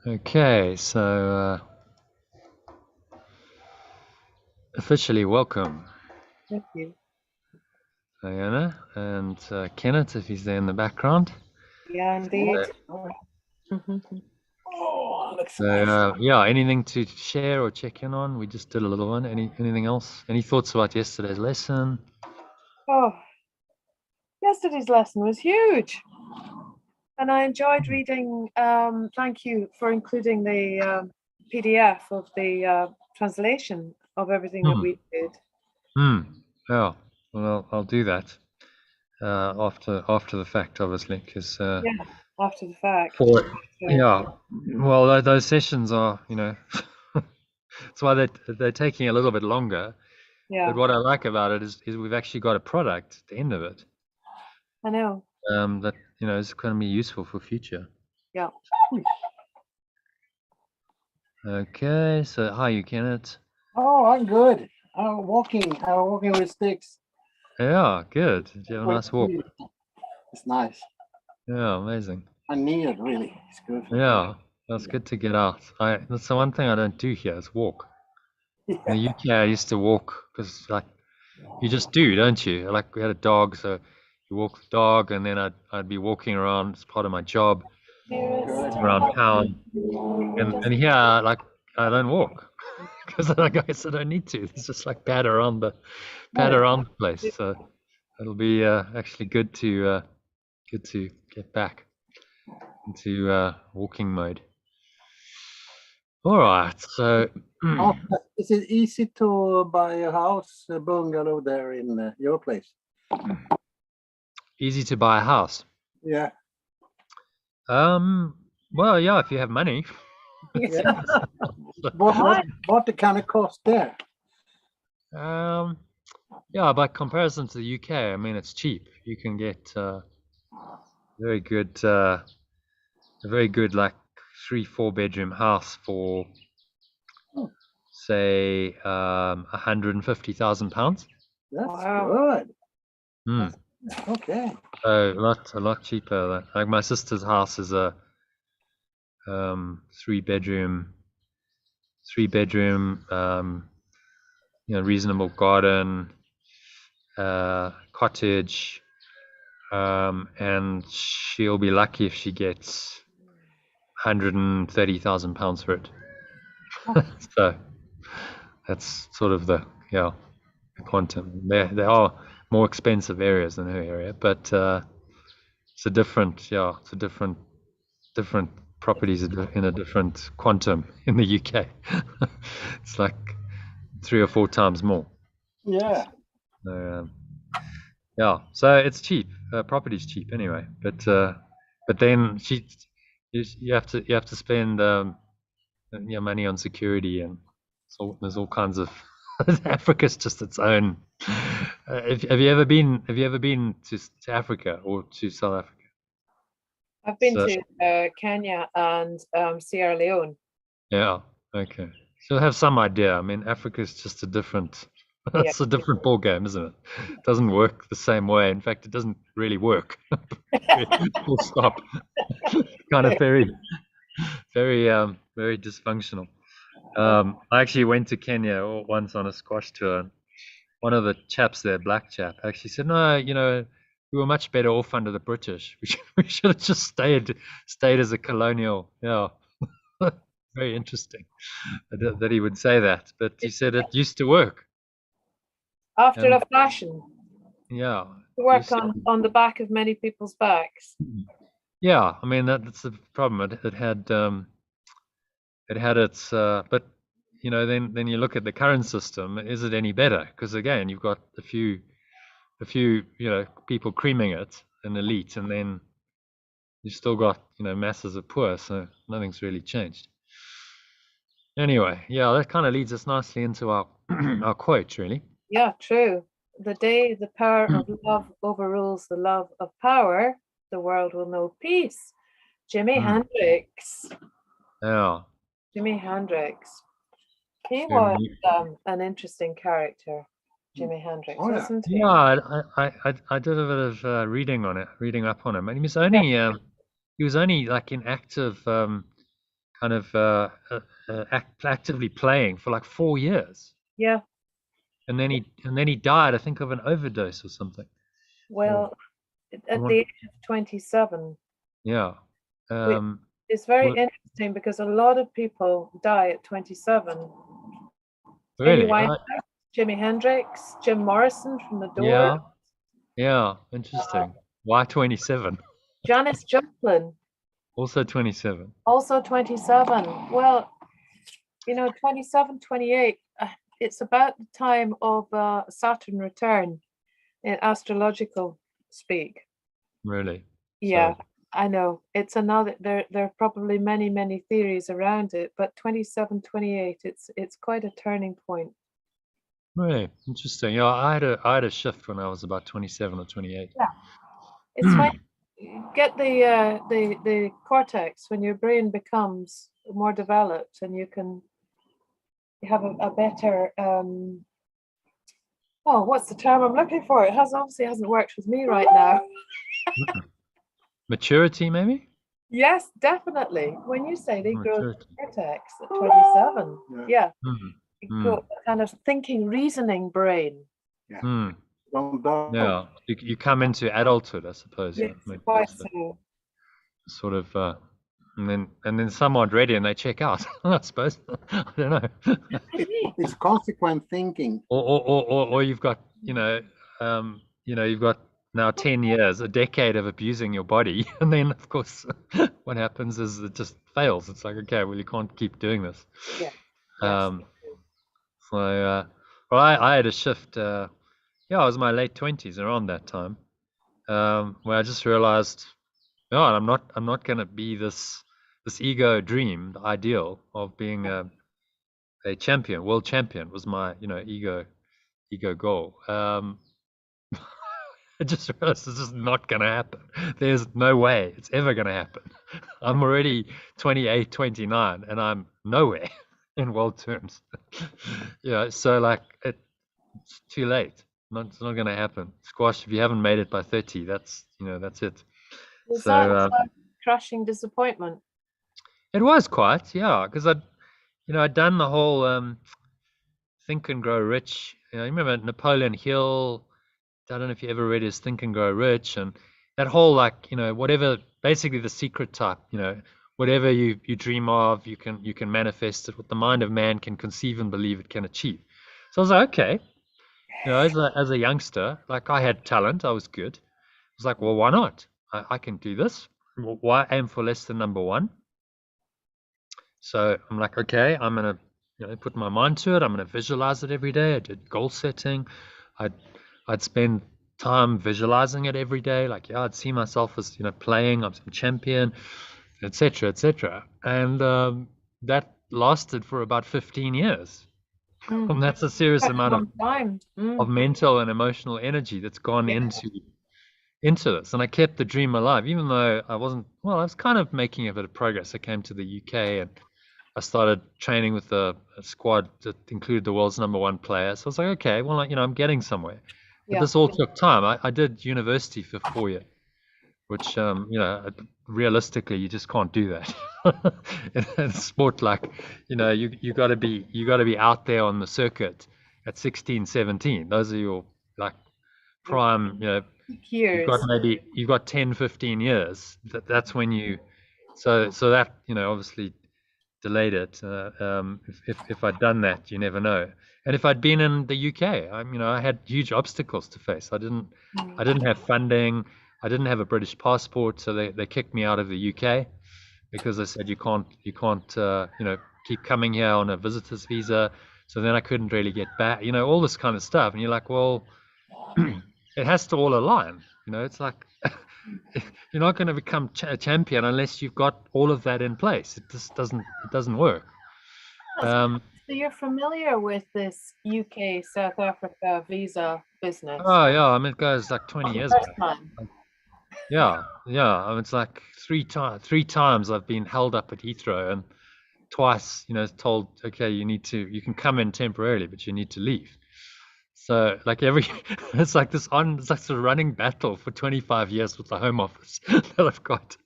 Okay, so officially welcome, Thank you. Iona and Kenneth, if he's there in the background. Yeah, indeed. Yeah, anything to share or check in on? We just did a little one. Anything else? Any thoughts about yesterday's lesson? Oh, yesterday's lesson was huge, and I enjoyed reading. Thank you for including the PDF of the translation of everything that we did. Yeah, well, I'll do that after the fact, obviously, because Yeah, after the fact. yeah, well, those sessions are, that's why they're taking a little bit longer. Yeah, But what I like about it is we've actually got a product at the end of it I know. that is going to be useful for future. Yeah. Okay, so hi, you Kenneth. Oh, I'm good. I'm walking with sticks. Yeah, good. Did you have a nice walk? It's nice. Yeah, amazing. I need it, really. It's good. Yeah, that's good to get out. That's the one thing I don't do here is walk. In the UK, I used to walk because you just do, don't you? Like we had a dog, so you walk the dog, and then I'd be walking around as part of my job around town, and here I don't walk because I guess I don't need to. It's just like pat around the place. So it'll be actually good to get back into walking mode. All right, so Is it easy to buy a house, a bungalow there in your place? easy to buy a house. Yeah. Well, yeah, if you have money. Yeah. What the kind of cost there? Yeah, by comparison to the UK, I mean it's cheap. You can get a very good like 3-4 bedroom house for say £150,000. That's good. Mm. Okay. So a lot cheaper. Like my sister's house is a 3-bedroom, reasonable garden, cottage, and she'll be lucky if she gets £130,000 for it. So that's sort of the quantum. There are more expensive areas than her area, but it's a different properties in a different quantum in the UK. It's like 3 or 4 times more. Yeah. Yeah, so it's cheap. Property's cheap anyway, but then you have to spend money on security, and so there's all kinds of Africa's just its own. Have you ever been to Africa or to South Africa? I've been to Kenya and Sierra Leone. Yeah, okay. So have some idea. I mean, Africa's just a different it's a different ball game, isn't it? It doesn't work the same way. In fact, it doesn't really work. Full stop. Kind of very dysfunctional. I actually went to Kenya once on a squash tour. One of the chaps there, black chap, actually said, "No, we were much better off under the British. We should have just stayed as a colonial." Yeah, very interesting that he would say that. But he said it used to work. After a fashion. Yeah. To work on the back of many people's backs. Yeah, I mean that's the problem. It had its, but then you look at the current system. Is it any better? Because again, you've got a few people creaming it, an elite, and then you've still got masses of poor. So nothing's really changed. Anyway, yeah, that kind of leads us nicely into our our quote, really. Yeah, true. The day the power of love overrules the love of power, the world will know peace. Jimi Hendrix. Yeah. Jimi Hendrix. He was an interesting character, Jimi Hendrix, wasn't he? Yeah, I did a bit of reading up on him, and he was only like in active kind of actively playing for like 4 years, Yeah. and then he died, I think, of an overdose or something. Well, at want- the age of 27, Yeah. it's very well- interesting because a lot of people die at 27. Really? Jimi Hendrix, Jim Morrison from the Doors. Yeah. Yeah. Interesting. Why 27? Janis Joplin, Also 27. also 27. Well, 27, 28, it's about the time of Saturn return in astrological speak. Really? Yeah, I know. It's another, there are probably many, many theories around it, but 27, 28, it's quite a turning point. Really interesting. Yeah, I had a shift when I was about 27 or 28. Yeah. It's when you get the cortex, when your brain becomes more developed and you have a better what's the term I'm looking for? It obviously hasn't worked with me right now. Maturity, maybe? Yes, definitely. When you say they grow the Maturity. cortex at 27, yeah. Mm. You got kind of thinking, reasoning brain. Yeah. Mm. Don't Yeah, you come into adulthood, I suppose. Yes, yeah. quite so. Sort of, and then someone ready and they check out. I suppose. I don't know. It's consequent thinking. Or you've got you've got now 10 years, a decade of abusing your body, and then of course what happens is it just fails. It's like, okay, well, you can't keep doing this. Yeah. So well, I had a shift. I was in my late 20s around that time, where I just realized, no, I'm not going to be this ego dream, the ideal of being a champion, world champion was my ego goal. I just realized it's just not going to happen. There's no way it's ever going to happen. I'm already 28, 29, and I'm nowhere in world terms. So like it's too late. It's not going to happen. Squash, if you haven't made it by 30, that's it. Was that a crushing disappointment? It was quite, yeah, because I'd done the whole Think and Grow Rich. You remember Napoleon Hill? I don't know if you ever read his Think and Grow Rich, and that whole whatever, basically the secret type, whatever you dream of, you can manifest it. What the mind of man can conceive and believe it can achieve. So I was like, okay, as a youngster, like I had talent, I was good. I was like, well, why not? I can do this. Why aim for less than number one? So I'm like, okay, I'm gonna put my mind to it. I'm gonna visualize it every day. I did goal setting. I'd spend time visualizing it every day. Like, I'd see myself as playing. I'm some champion, etc., etc. And that lasted for about 15 years. And that's a serious amount of mental and emotional energy that's gone into this. And I kept the dream alive, even though I was kind of making a bit of progress. I came to the UK and I started training with a squad that included the world's #1 player. So I was like, okay, well, I'm getting somewhere. But this all took time. I did university for 4 years, which, realistically, you just can't do that. in sport, like, you got to be out there on the circuit at 16, 17. Those are your prime, years. You've got 10, 15 years. That's when so that, obviously delayed it. If I'd done that, you never know. And if I'd been in the UK, I had huge obstacles to face. I didn't have funding. I didn't have a British passport, so they kicked me out of the UK because they said you can't keep coming here on a visitor's visa. So then I couldn't really get back. All this kind of stuff. And you're like, well, it has to all align. It's like you're not going to become a champion unless you've got all of that in place. It just doesn't work. So you're familiar with this UK South Africa visa business? Oh yeah, it goes like 20 years back. Yeah. It's like three times I've been held up at Heathrow, and twice, told, okay, you can come in temporarily, but you need to leave. So like it's like a running battle for 25 years with the Home Office that I've got.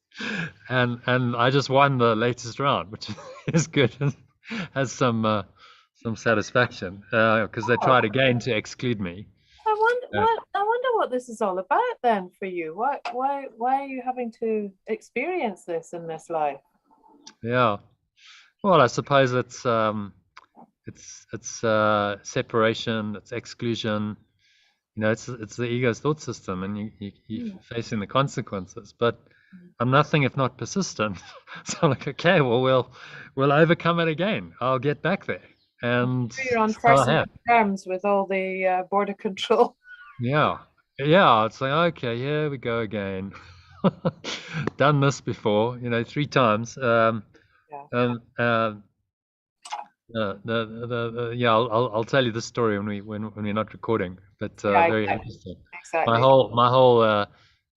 and I just won the latest round, which is good. Has some satisfaction because they tried again to exclude me. I wonder what this is all about then for you. Why are you having to experience this in this life? Yeah. Well, I suppose it's separation, it's exclusion. You know, it's the ego's thought system, and you're facing the consequences. But I'm nothing if not persistent. So I'm like, okay, well, we'll overcome it again. I'll get back there. And You're on so I first have. terms with all the border control. Yeah. It's like, okay, here we go again. Done this before, 3 times. Yeah. And I'll tell you this story when we're not recording, but Yeah, very exactly. interesting. Exactly.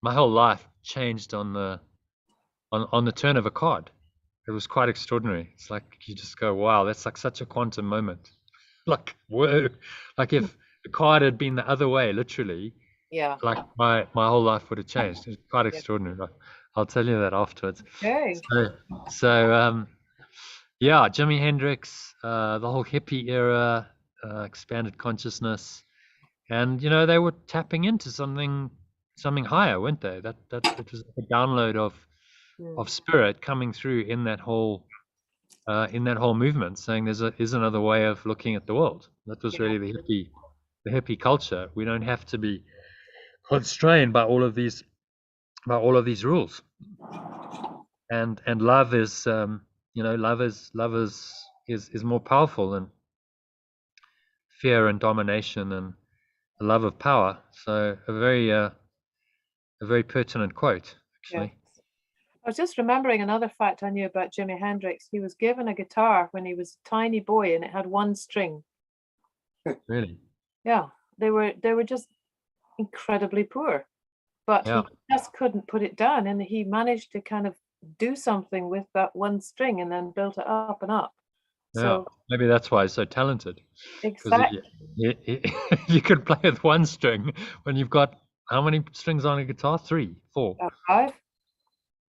My whole life changed on the turn of a card. It was quite extraordinary. It's like you just go, wow, that's like such a quantum moment. Like, whoa, like if the card had been the other way, literally, Yeah. like my whole life would have changed. It's quite extraordinary. I'll tell you that afterwards. Okay. So yeah, Jimi Hendrix, the whole hippie era, expanded consciousness, and they were tapping into something higher, weren't they? That it was a download of spirit coming through in that whole movement, saying there's another way of looking at the world. That was really the hippie culture. We don't have to be constrained by all of these rules. And love is love is more powerful than fear and domination and the love of power. So a very pertinent quote, actually. I was just remembering another fact I knew about Jimi Hendrix. He was given a guitar when he was a tiny boy, and it had 1 string. Really? Yeah, they were just incredibly poor, but he just couldn't put it down, and he managed to kind of do something with that 1 string, and then built it up and up. So maybe that's why he's so talented. Exactly. You could play with 1 string when you've got how many strings on a guitar? 3, 4, 5.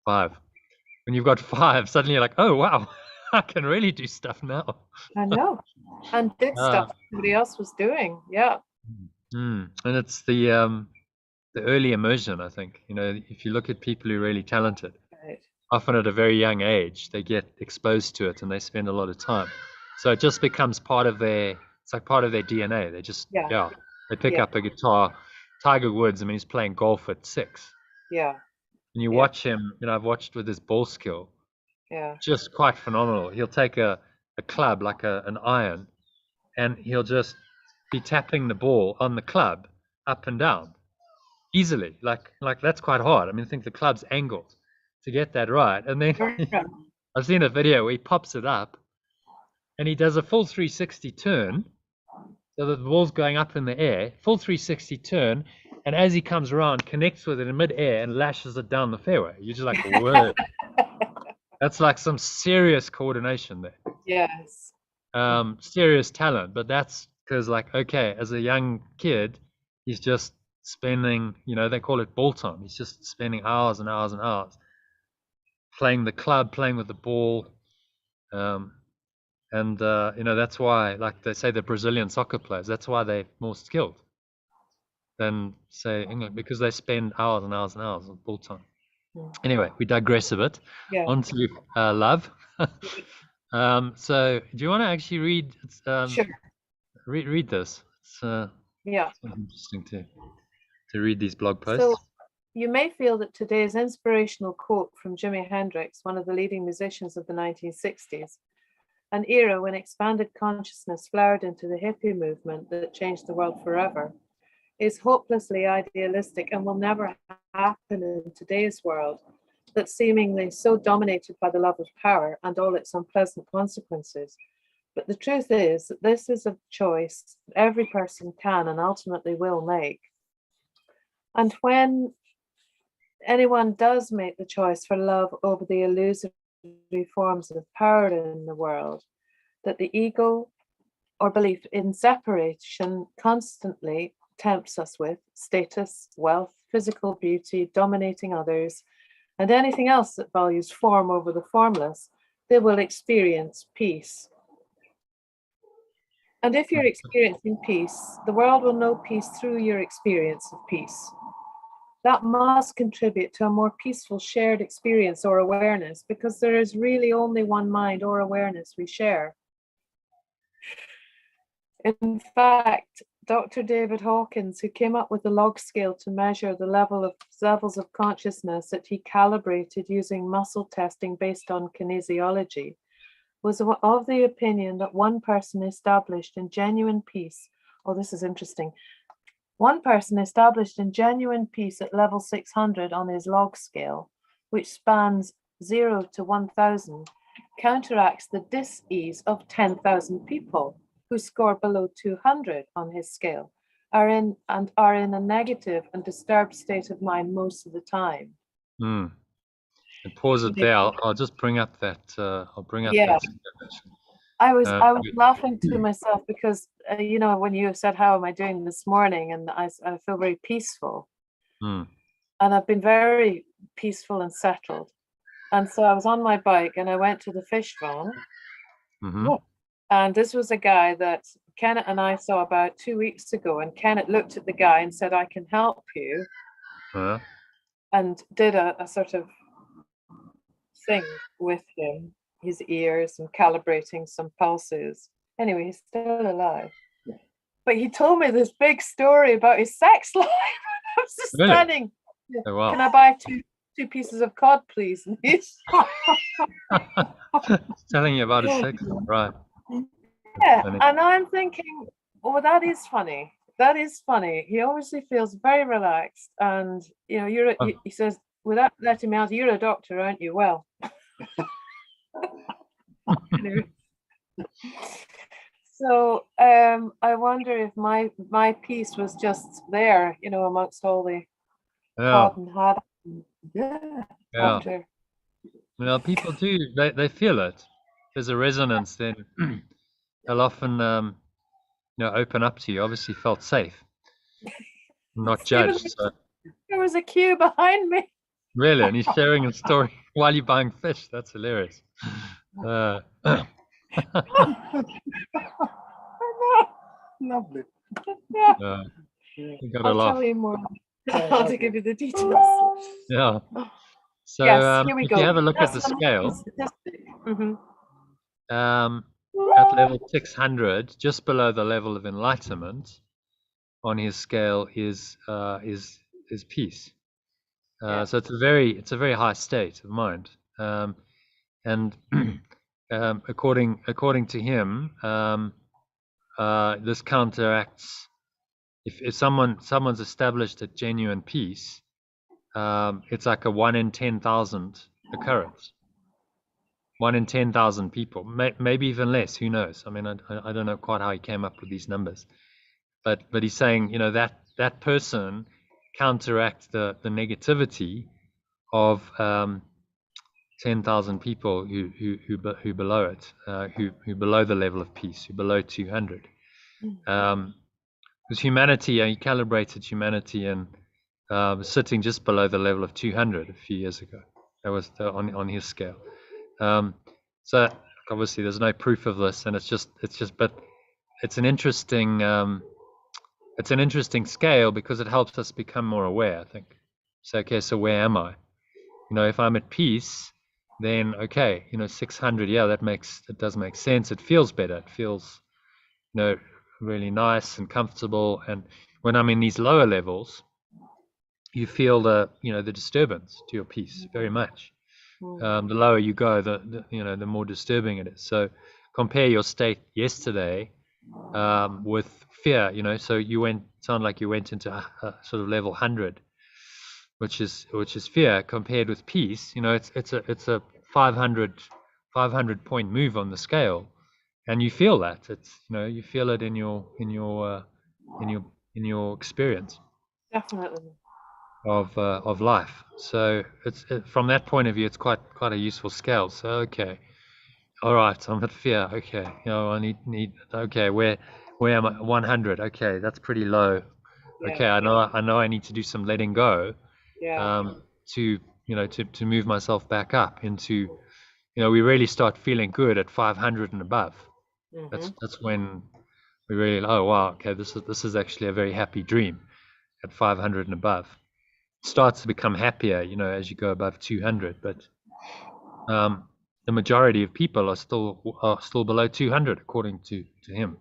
5. When you've got 5, suddenly you're like, oh wow, I can really do stuff now. I know, and did stuff nobody else was doing. Yeah. And it's the early immersion, I think. If you look at people who are really talented, often at a very young age, they get exposed to it and they spend a lot of time. So it just becomes part of their DNA. They just, they pick up a guitar. Tiger Woods, I mean, he's playing golf at 6. Yeah. And you watch him, I've watched with his ball skill. Yeah. Just quite phenomenal. He'll take a club, like an iron, and he'll just be tapping the ball on the club up and down easily. Like that's quite hard. I mean, I think the club's angled to get that right. And then I've seen a video where he pops it up and he does a full 360 turn so that the ball's going up in the air, full 360 turn, and as he comes around, connects with it in midair and lashes it down the fairway. You're just like, whoa. That's like some serious coordination there. Yes. Serious talent, but that's because, like, okay, as a young kid, he's just spending, they call it ball time. He's just spending hours and hours and hours playing the club, playing with the ball. And that's why, like they say, the Brazilian soccer players, that's why they're more skilled than, say, England, because they spend hours and hours and hours on ball time. Anyway, we digress a bit. On to love. So do you want to actually read Sure. read this? It's interesting to read these blog posts. So you may feel that today's inspirational quote from Jimi Hendrix, one of the leading musicians of the 1960s, an era when expanded consciousness flowered into the hippie movement that changed the world forever, is hopelessly idealistic and will never happen in today's world that's seemingly so dominated by the love of power and all its unpleasant consequences. But the truth is that this is a choice every person can and ultimately will make. And when anyone does make the choice for love over the illusory forms of power in the world, that the ego or belief in separation constantly tempts us with, status, wealth, physical beauty, dominating others, and anything else that values form over the formless, they will experience peace. And if you're experiencing peace, the world will know peace through your experience of peace. That must contribute to a more peaceful shared experience or awareness, because there is really only one mind or awareness we share. In fact, Dr. David Hawkins, who came up with the log scale to measure the levels of consciousness that he calibrated using muscle testing based on kinesiology, was of the opinion that one person established in genuine peace, oh, this is interesting, one person established in genuine peace at level 600 on his log scale, which spans 0 to 1000, counteracts the dis-ease of 10,000 people who score below 200 on his scale, are in a negative and disturbed state of mind most of the time. And pause it there. I'll just bring up that. I'll bring up Yeah. that. I was laughing to myself because you know, when you said how am I doing this morning, and I feel very peaceful, and I've been very peaceful and settled, and so I was on my bike and I went to the fish farm, and this was a guy that Kenneth and I saw about 2 weeks ago, and Kenneth looked at the guy and said, I can help you, and did a sort of thing with him, his ears, and calibrating some pulses. Anyway, he's still alive. But he told me this big story about his sex life. I was just standing. Oh, wow. Can I buy two pieces of cod, please? And he's telling you about his sex life, right? Yeah, and I'm thinking, oh, that is funny. That is funny. He obviously feels very relaxed, and you know, he says, without letting me out, you're a doctor, aren't you? Well. So I wonder if my piece was just there, you know, amongst all the cod and had. Yeah. Well, people do. They feel it. There's a resonance. Then they'll often, you know, open up to you. Obviously, felt safe, not judged. So. There was a queue behind me. Really, and he's sharing a story while you're buying fish. That's hilarious. Lovely. Yeah. You gotta I'll laugh. tell you more. I'll give you the details. Yeah. So yes, here we if go. you have a look at the scale, at level 600, just below the level of enlightenment, on his scale is peace. So it's a very high state of mind, and according to him, this counteracts if someone's established a genuine peace. It's like a 1 in 10,000 occurrence. 1 in 10,000 people, maybe even less. Who knows? I mean, I don't know quite how he came up with these numbers, but he's saying, you know, that person counteracts the negativity of 10,000 people who below it, who below the level of peace, who below 200. Because humanity, he calibrated humanity and sitting just below the level of 200 a few years ago. That was on his scale. So obviously there's no proof of this, and but it's an interesting scale because it helps us become more aware, I think. So okay, so where am I? You know, if I'm at peace, then okay, you know, 600, yeah, it does make sense. It feels better. It feels, you know, really nice and comfortable. And when I'm in these lower levels, you feel the disturbance to your peace very much. The lower you go, the more disturbing it is. So compare your state yesterday with fear. You know, so sound like you went into a sort of level 100, which is fear, compared with peace. You know, it's a 500 point move on the scale, and you feel that. It's, you know, you feel it in your experience. Definitely. Of life. So from that point of view, it's quite a useful scale. So okay, all right, I'm at fear. Okay, you know, I need. Okay, where am I? 100. Okay, that's pretty low. Okay, I know I need to do some letting go. Yeah. To to move myself back up into, we really start feeling good at 500 and above. That's when we really, oh wow, okay, this is actually a very happy dream at 500 and above. It starts to become happier, as you go above 200, but the majority of people are still below 200 according to him.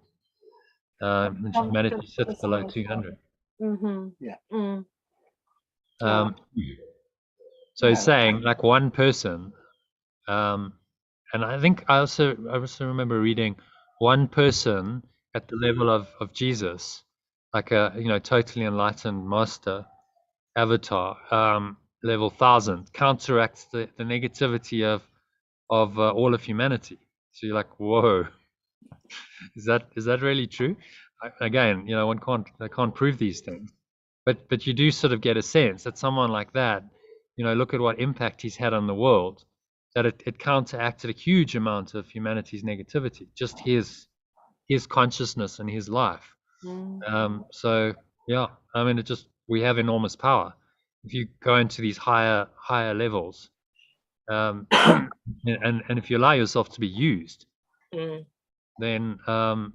Humanity sits below 200. So he's saying like one person, and I think I also remember reading one person at the level of Jesus, like a totally enlightened master avatar, level 1000, counteracts the negativity of all of humanity. So you're like, whoa, is that really true? Again, I can't prove these things, but you do sort of get a sense that someone like that, look at what impact he's had on the world, that it counteracted a huge amount of humanity's negativity, just his consciousness and his life. So yeah, I mean, we have enormous power if you go into these higher levels, and if you allow yourself to be used, then and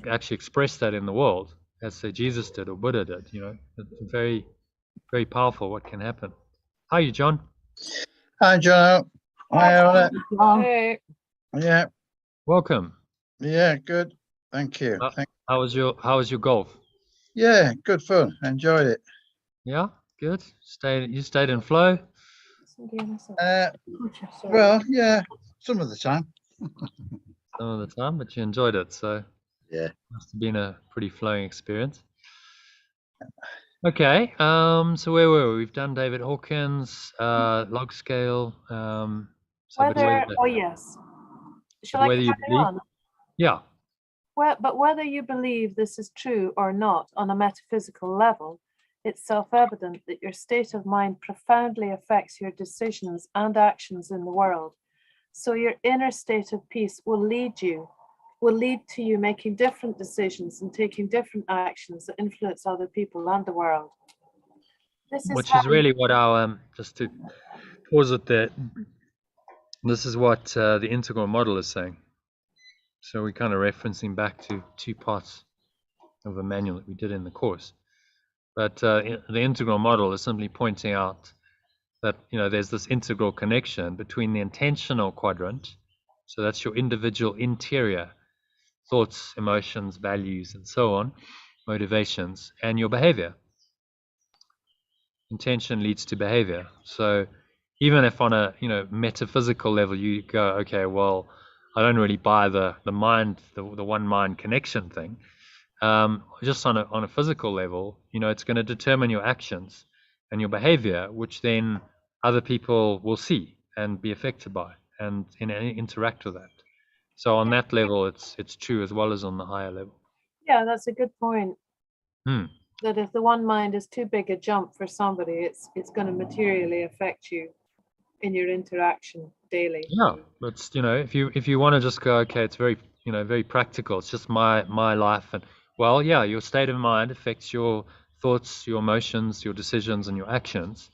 actually express that in the world, as say Jesus did or Buddha did. It's very, very powerful what can happen. How are you, John? Hi, John. Hi, Hey. Yeah. Welcome. Yeah, good. Thank you. How was your golf? Yeah, good fun. Enjoyed it. Yeah, good. You stayed in flow? Well, yeah, some of the time. Some of the time, but you enjoyed it, so yeah, must have been a pretty flowing experience. Okay, so where were we? We've done David Hawkins, log scale. Yes. Shall I carry on? Yeah. But whether you believe this is true or not on a metaphysical level, it's self-evident that your state of mind profoundly affects your decisions and actions in the world. So your inner state of peace will lead to you making different decisions and taking different actions that influence other people and the world. Which is really what our, just to pause it there, this is what the integral model is saying. So we're kind of referencing back to 2 parts of a manual that we did in the course. But the integral model is simply pointing out that there's this integral connection between the intentional quadrant, so that's your individual interior thoughts, emotions, values, and so on, motivations, and your behavior. Intention leads to behavior. So even if on a metaphysical level you go, okay, well, I don't really buy the mind, the one mind connection thing, just on a physical level, it's going to determine your actions and your behavior, which then other people will see and be affected by and interact with that. So on that level, it's true as well as on the higher level. Yeah, that's a good point. That if the one mind is too big a jump for somebody, it's going to materially affect you in your interaction daily. Yeah, but if you want to just go, okay, it's very very practical. It's just my life, and well, yeah, your state of mind affects your thoughts, your emotions, your decisions, and your actions,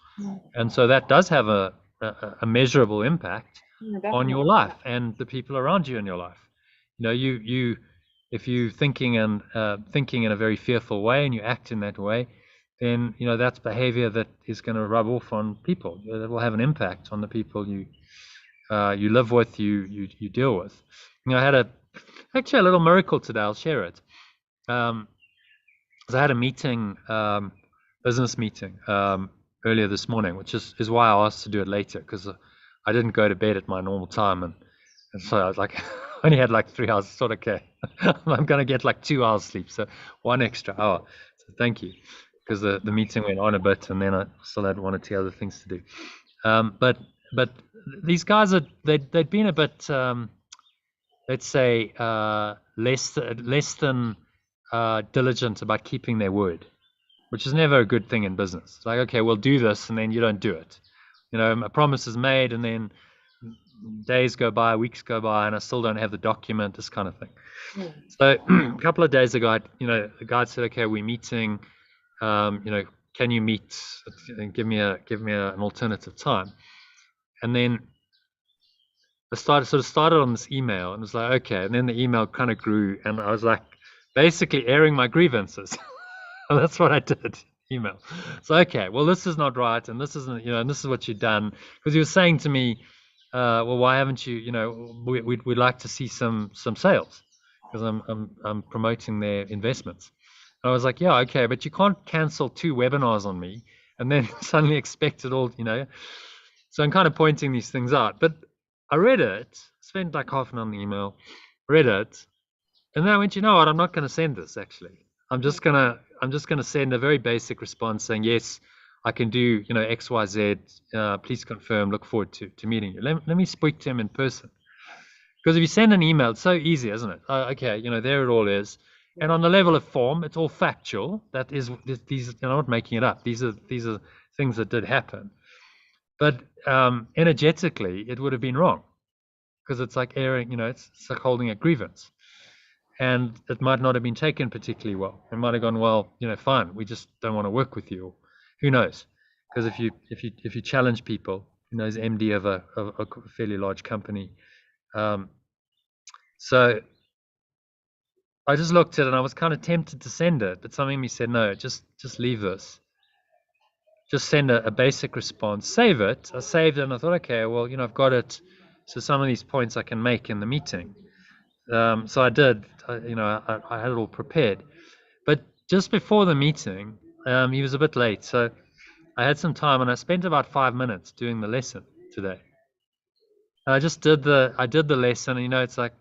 and so that does have a measurable impact on your life and the people around you in your life. If you're thinking in a very fearful way and you act in that way, then that's behavior that is going to rub off on people. That will have an impact on the people you live with, you deal with. I had actually a little miracle today. I'll share it. I had a meeting, business meeting, earlier this morning, which is why I asked to do it later, because I didn't go to bed at my normal time, and so I was like, I only had like 3 hours. Thought, okay, I'm gonna get like 2 hours sleep, so 1 extra hour. So thank you, because the meeting went on a bit, and then I still had 1 or 2 other things to do. But these guys they'd been a bit, let's say, less than diligent about keeping their word, which is never a good thing in business. It's like, okay, we'll do this, and then you don't do it. A promise is made, and then days go by, weeks go by, and I still don't have the document, this kind of thing. So a couple of days ago, the guy said, okay, we're meeting, can you meet and give me an alternative time? And then I started on this email, and it was like, okay. And then the email kind of grew, and I was like, basically airing my grievances. And that's what I did. Email. So okay, well, this is not right, and this isn't, and this is what you've done. Because he was saying to me, well, why haven't you, we'd like to see some sales, because I'm promoting their investments. And I was like, yeah, okay, but you can't cancel 2 webinars on me and then suddenly expect it all, So I'm kind of pointing these things out. But I read it, spent like half an hour on the email, read it, and then I went, you know what, I'm not going to send this actually. I'm just gonna send a very basic response saying, yes, I can do, X, Y, Z. Please confirm. Look forward to meeting you. Let me speak to him in person. Because if you send an email, it's so easy, isn't it? Okay, there it all is. And on the level of form, it's all factual. That is, these, I'm not making it up. These are things that did happen. But energetically, it would have been wrong, because it's like airing, it's like holding a grievance. And it might not have been taken particularly well. It might have gone, well, fine, we just don't want to work with you. Or who knows? Because if you challenge people, as MD of a fairly large company, so I just looked at it and I was kind of tempted to send it, but something in me said, no, just leave this. Just send a basic response. Save it. I saved it and I thought, okay, well, I've got it. So some of these points I can make in the meeting. So I did, I had it all prepared. But just before the meeting, he was a bit late. So I had some time and I spent about 5 minutes doing the lesson today. And I just did the lesson, and it's like,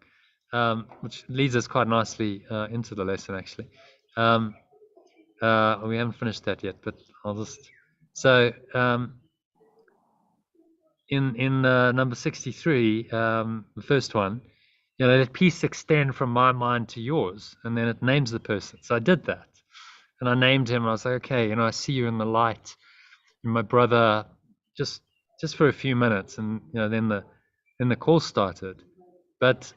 which leads us quite nicely into the lesson actually. We haven't finished that yet, but I'll just, so in number 63, the first one, let peace extend from my mind to yours, and then it names the person. So I did that, and I named him. I was like, okay, I see you in the light, and my brother, just for a few minutes, and then the call started. But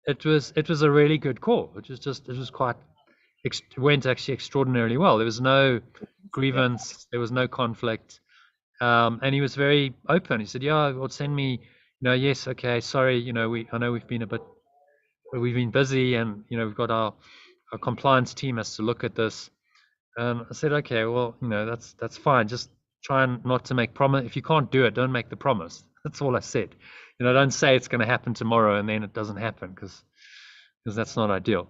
it was a really good call. It went actually extraordinarily well. There was no grievance, there was no conflict, and he was very open. He said, yeah, well, send me, yes, okay, sorry, I know we've been busy, and we've got our compliance team has to look at this. And I said, okay, well, that's fine. Just try and not to make promise. If you can't do it, don't make the promise. That's all I said. Don't say it's going to happen tomorrow and then it doesn't happen, because that's not ideal.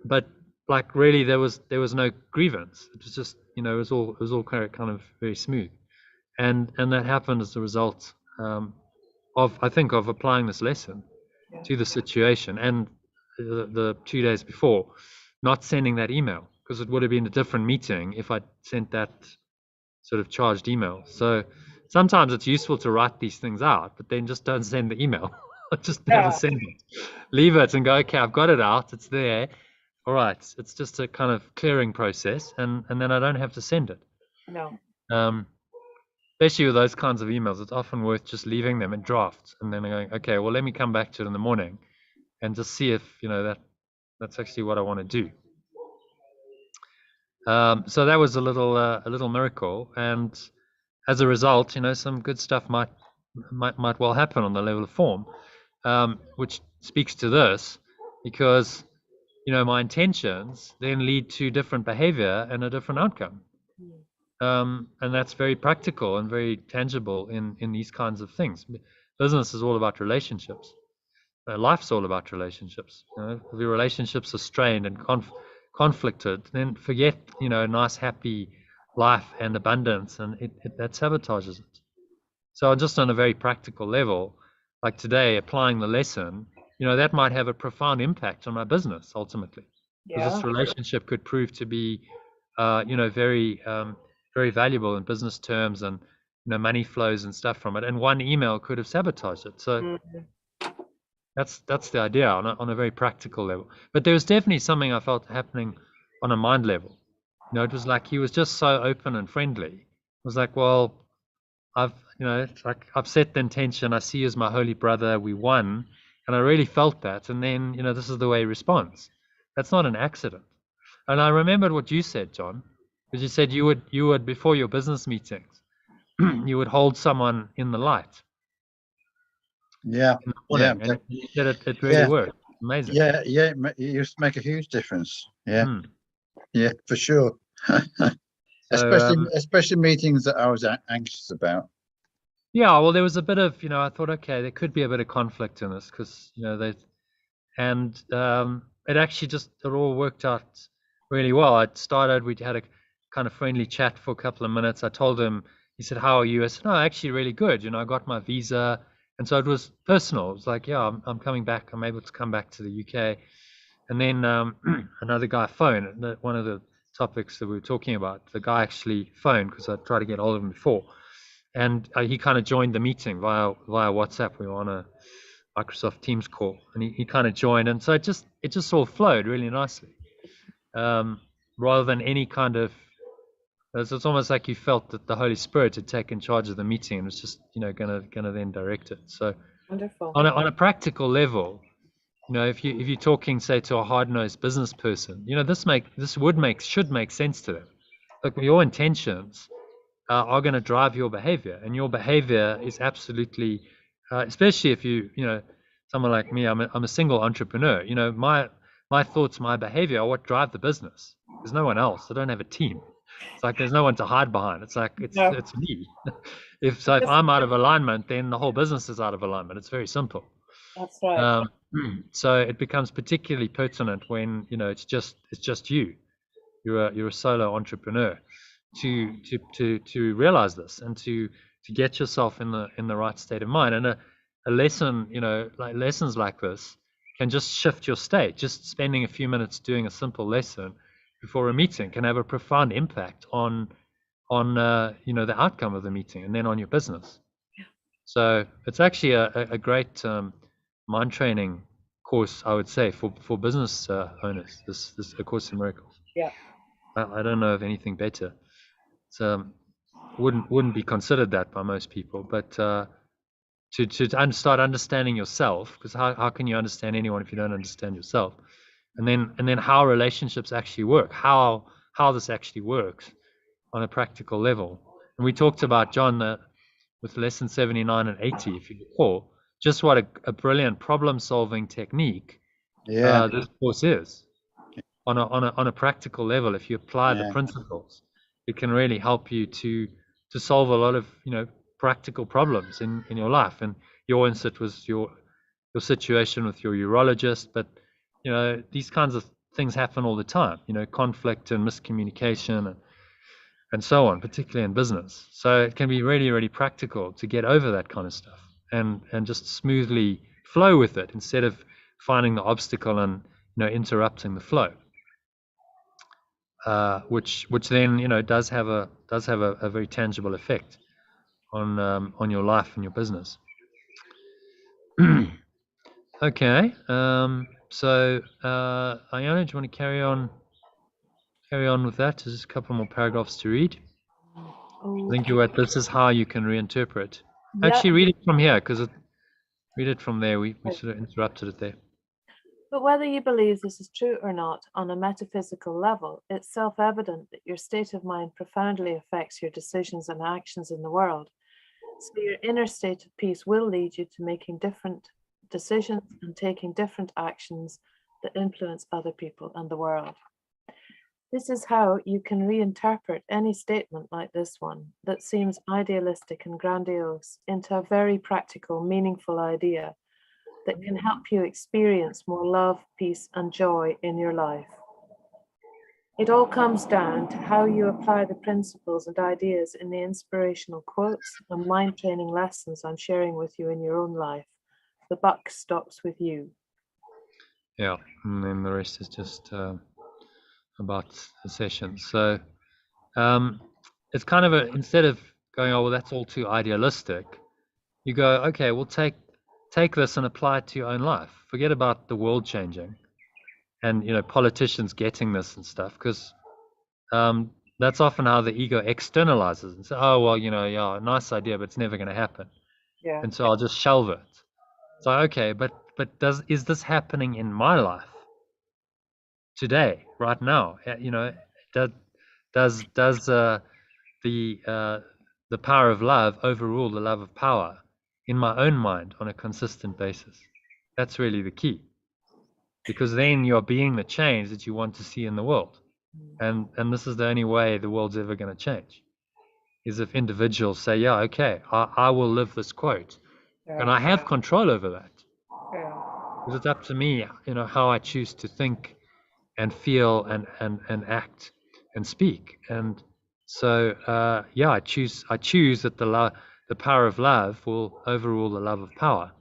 But like really, there was no grievance. It was just, it was all kind of very smooth, and that happened as a result of applying this lesson to the situation, and the 2 days before, not sending that email, because it would have been a different meeting if I sent that sort of charged email. So sometimes it's useful to write these things out, but then just don't send the email. Just never send it. Leave it and go, okay, I've got it out. It's there. All right. It's just a kind of clearing process, and then I don't have to send it. No. Especially with those kinds of emails, it's often worth just leaving them in drafts and then going, okay, well, let me come back to it in the morning and just see if, that's actually what I want to do. So that was a little miracle, and as a result, some good stuff might well happen on the level of form, which speaks to this, because my intentions then lead to different behavior and a different outcome, and that's very practical and very tangible in these kinds of things. Business is all about relationships. Life's all about relationships. If your relationships are strained and conflicted, then forget a nice happy life and abundance, and that sabotages it. So just on a very practical level, like today, applying the lesson, that might have a profound impact on my business ultimately. Because this relationship could prove to be very very valuable in business terms, and money flows and stuff from it, and one email could have sabotaged it. So that's the idea on a very practical level. But there was definitely something I felt happening on a mind level. It was like he was just so open and friendly. It was like, well, I've set the intention. I see you as my holy brother. We won, and I really felt that. And then this is the way he responds. That's not an accident. And I remembered what you said, John. Because you said you would before your business meetings, you would hold someone in the light Yeah, in the yeah, morning, and you said it really yeah, worked. Amazing. yeah, yeah. It used to make a huge difference. Yeah, Mm. yeah, for sure. So Especially meetings that I was anxious about. yeah, well, there was a bit of, I thought, okay, there could be a bit of conflict in this because, and it actually it all worked out really well. We had a kind of friendly chat for a couple of minutes. I told him, he said, "How are you?" I said, "No, actually really good. I got my visa." And so it was personal. It was like, yeah, I'm coming back. I'm able to come back to the UK. And then another guy phoned. One of the topics that we were talking about, the guy actually phoned because I tried to get hold of him before. And he kind of joined the meeting via WhatsApp. We were on a Microsoft Teams call, and he kind of joined, and so it just all flowed really nicely, rather than any kind of. It's almost like you felt that the Holy Spirit had taken charge of the meeting and was just gonna then direct it. So Wonderful. on a practical level, if you're talking, say, to a hard-nosed business person, should make sense to them. Like, your intentions are going to drive your behavior, and your behavior is absolutely, especially if someone like me, I'm a single entrepreneur. My thoughts, my behavior are what drive the business. There's no one else. I don't have a team. It's like there's no one to hide behind. It's like it's me. If I'm out of alignment, then the whole business is out of alignment. It's very simple. That's right. So it becomes particularly pertinent when it's just you. You're a solo entrepreneur to realize this and to get yourself in the right state of mind. And a lesson, like lessons like this can just shift your state. Just spending a few minutes doing a simple lesson before a meeting can have a profound impact on the outcome of the meeting and then on your business. So it's actually a great mind training course, I would say, for business owners. This A Course in Miracles. Yeah. I don't know of anything better. So wouldn't be considered that by most people, but to start understanding yourself, because how can you understand anyone if you don't understand yourself? And then how relationships actually work, how this actually works on a practical level. And we talked about, John, with lesson 79 and 80, if you recall, just what a brilliant problem-solving technique this course is on a practical level. If you apply the principles, it can really help you to solve a lot of practical problems in your life. And your insight was your situation with your urologist, but these kinds of things happen all the time. Conflict and miscommunication and so on, particularly in business. So it can be really, really practical to get over that kind of stuff and just smoothly flow with it instead of finding the obstacle and interrupting the flow. Which then does have a very tangible effect on your life and your business. Okay, so Iona, do you want to carry on with that? There's just a couple more paragraphs to read. I think this is how you can reinterpret. Actually, read it from here, because read it from there. We sort of interrupted it there. But whether you believe this is true or not, on a metaphysical level, it's self-evident that your state of mind profoundly affects your decisions and actions in the world. So your inner state of peace will lead you to making different decisions and taking different actions that influence other people and the world. This is how you can reinterpret any statement like this one that seems idealistic and grandiose into a very practical, meaningful idea that can help you experience more love, peace, and joy in your life. It all comes down to how you apply the principles and ideas in the inspirational quotes and mind training lessons I'm sharing with you in your own life. The buck stops with you. Yeah, and then the rest is just about the session. So it's kind of instead of going, oh, well, that's all too idealistic, you go, okay, well, take this and apply it to your own life. Forget about the world changing and politicians getting this and stuff, because that's often how the ego externalizes and says, oh, well, yeah, nice idea, but it's never going to happen. Yeah. And so I'll just shelve it. So okay, but is this happening in my life today, right now? does the power of love overrule the love of power in my own mind on a consistent basis? That's really the key, because then you're being the change that you want to see in the world, and this is the only way the world's ever going to change, is if individuals say, yeah, okay, I will live this quote, and I have control over that. Because it's up to me, how I choose to think and feel and act and speak. And so, I choose that the power of love will overrule the love of power.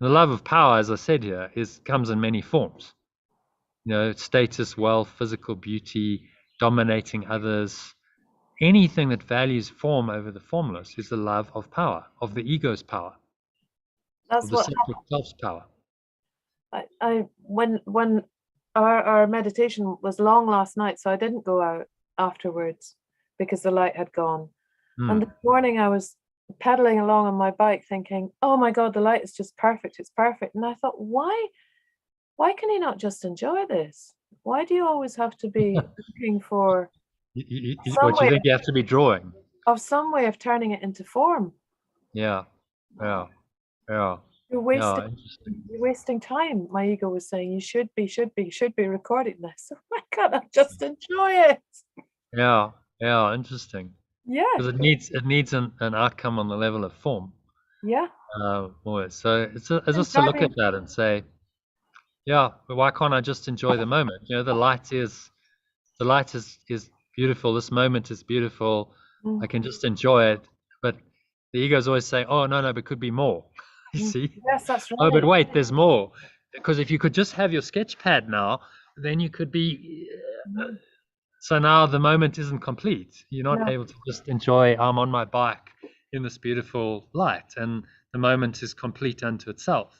And the love of power, as I said here, comes in many forms. Status, wealth, physical beauty, dominating others. Anything that values form over the formless is the love of power, of the ego's power, of the separate self's power. When our meditation was long last night, so I didn't go out afterwards because the light had gone. And this morning I was pedaling along on my bike thinking, oh my God, the light is just perfect. It's perfect. And I thought, why can you not just enjoy this? Why do you always have to be looking for what do you think you have to be drawing? Of some way of turning it into form. Yeah. You're wasting time. My ego was saying you should be recording this. Oh my God, I'll just enjoy it. Yeah, interesting. Yeah. Because it needs an outcome on the level of form. Yeah. So it's just to look at that and say, yeah, why can't I just enjoy the moment? The light is beautiful. This moment is beautiful. I can just enjoy it. But the ego is always saying, oh, no, but could be more. You see? Yes, that's right. Oh, but wait, there's more. Because if you could just have your sketch pad now, then you could be... So now the moment isn't complete. You're not able to just enjoy, I'm on my bike in this beautiful light, and the moment is complete unto itself.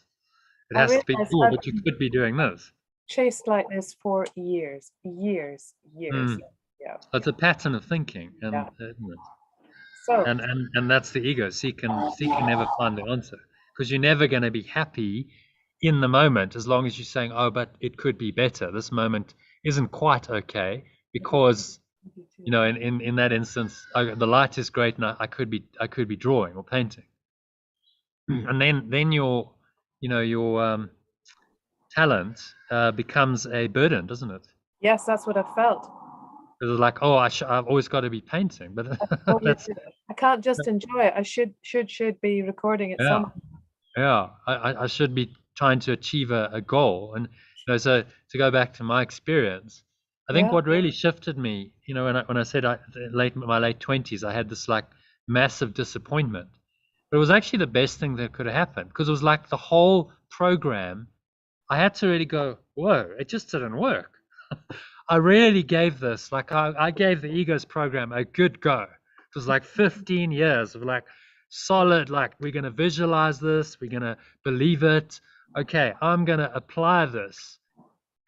It has to be cool, but you could be doing this. Chased like this for years. Yeah. It's a pattern of thinking, and and that's the ego. Seeking never find the answer, because you're never going to be happy in the moment as long as you're saying, oh, but it could be better. This moment isn't quite okay, because in that instance, the light is great, and I could be drawing or painting, and then your talent becomes a burden, doesn't it? Yes, that's what I felt. It's like, oh, I've always got to be painting, but I can't just enjoy it. I should be recording it somewhere. Yeah, I should be trying to achieve a goal. And so to go back to my experience, I think what really shifted me, when I said my late 20s, I had this like massive disappointment. But it was actually the best thing that could have happened, because it was like the whole program, I had to really go, whoa, it just didn't work. I really gave this, like I gave the ego's program a good go. It was like 15 years of like solid, like we're going to visualize this, we're going to believe it. Okay, I'm going to apply this.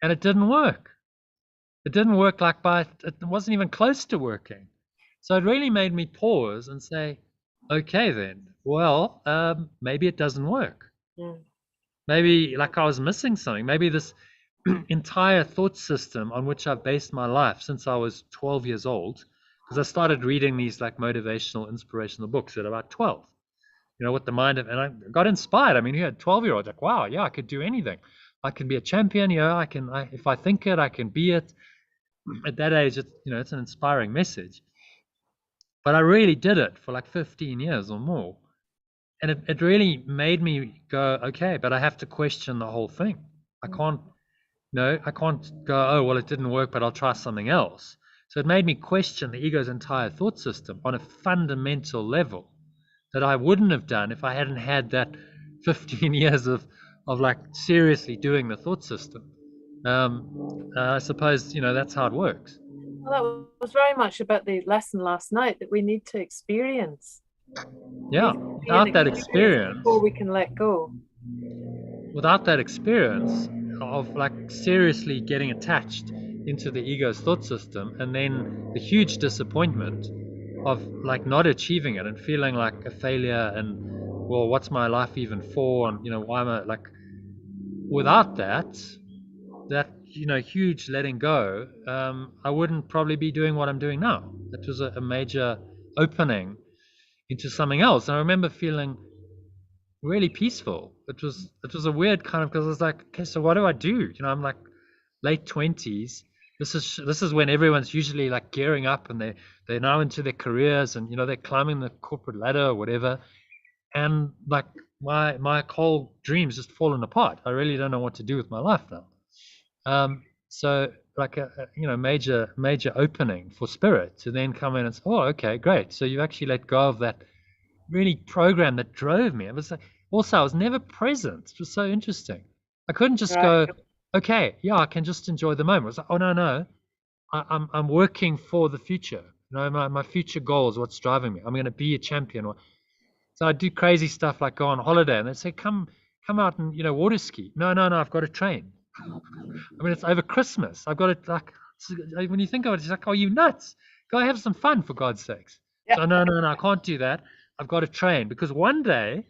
And it didn't work. It didn't work it wasn't even close to working. So it really made me pause and say, okay then, well, maybe it doesn't work. Maybe like I was missing something. Maybe this entire thought system on which I've based my life since I was 12 years old, because I started reading these like motivational, inspirational books at about 12. What the mind of, and I got inspired. I mean, you had 12-year-olds like, wow, yeah, I could do anything. I can be a champion. If I think it, I can be it. At that age, it's an inspiring message. But I really did it for like 15 years or more. And it really made me go, okay, but I have to question the whole thing. I can't go, oh, well, it didn't work, but I'll try something else. So it made me question the ego's entire thought system on a fundamental level that I wouldn't have done if I hadn't had that 15 years of like seriously doing the thought system. I suppose, that's how it works. Well, that was very much about the lesson last night, that we need to experience. Yeah, without that experience, before we can let go. Without that experience of like seriously getting attached into the ego's thought system, and then the huge disappointment of like not achieving it and feeling like a failure, and well, what's my life even for, and why am I like, without that, huge letting go, I wouldn't probably be doing what I'm doing now. That was a major opening into something else. And I remember feeling really peaceful. It was a weird kind of, because I was like, okay, so what do I do? I'm like late 20s. This is when everyone's usually like gearing up, and they're now into their careers, and they're climbing the corporate ladder or whatever. And like my whole dream's just fallen apart. I really don't know what to do with my life now. So like a major opening for spirit to then come in and say, oh, okay, great. So you actually let go of that really program that drove me. It was like, also, I was never present. It was so interesting. I couldn't just go, okay, yeah, I can just enjoy the moment. I was like, oh no, I'm working for the future. My future goals, what's driving me. I'm going to be a champion. So I do crazy stuff like go on holiday, and they say, come out and water ski. No, I've got to train. I mean, it's over Christmas. I've got to, like, when you think of it, it's like, oh, you nuts? Go have some fun, for God's sakes. Yeah. So no, I can't do that. I've got to train, because one day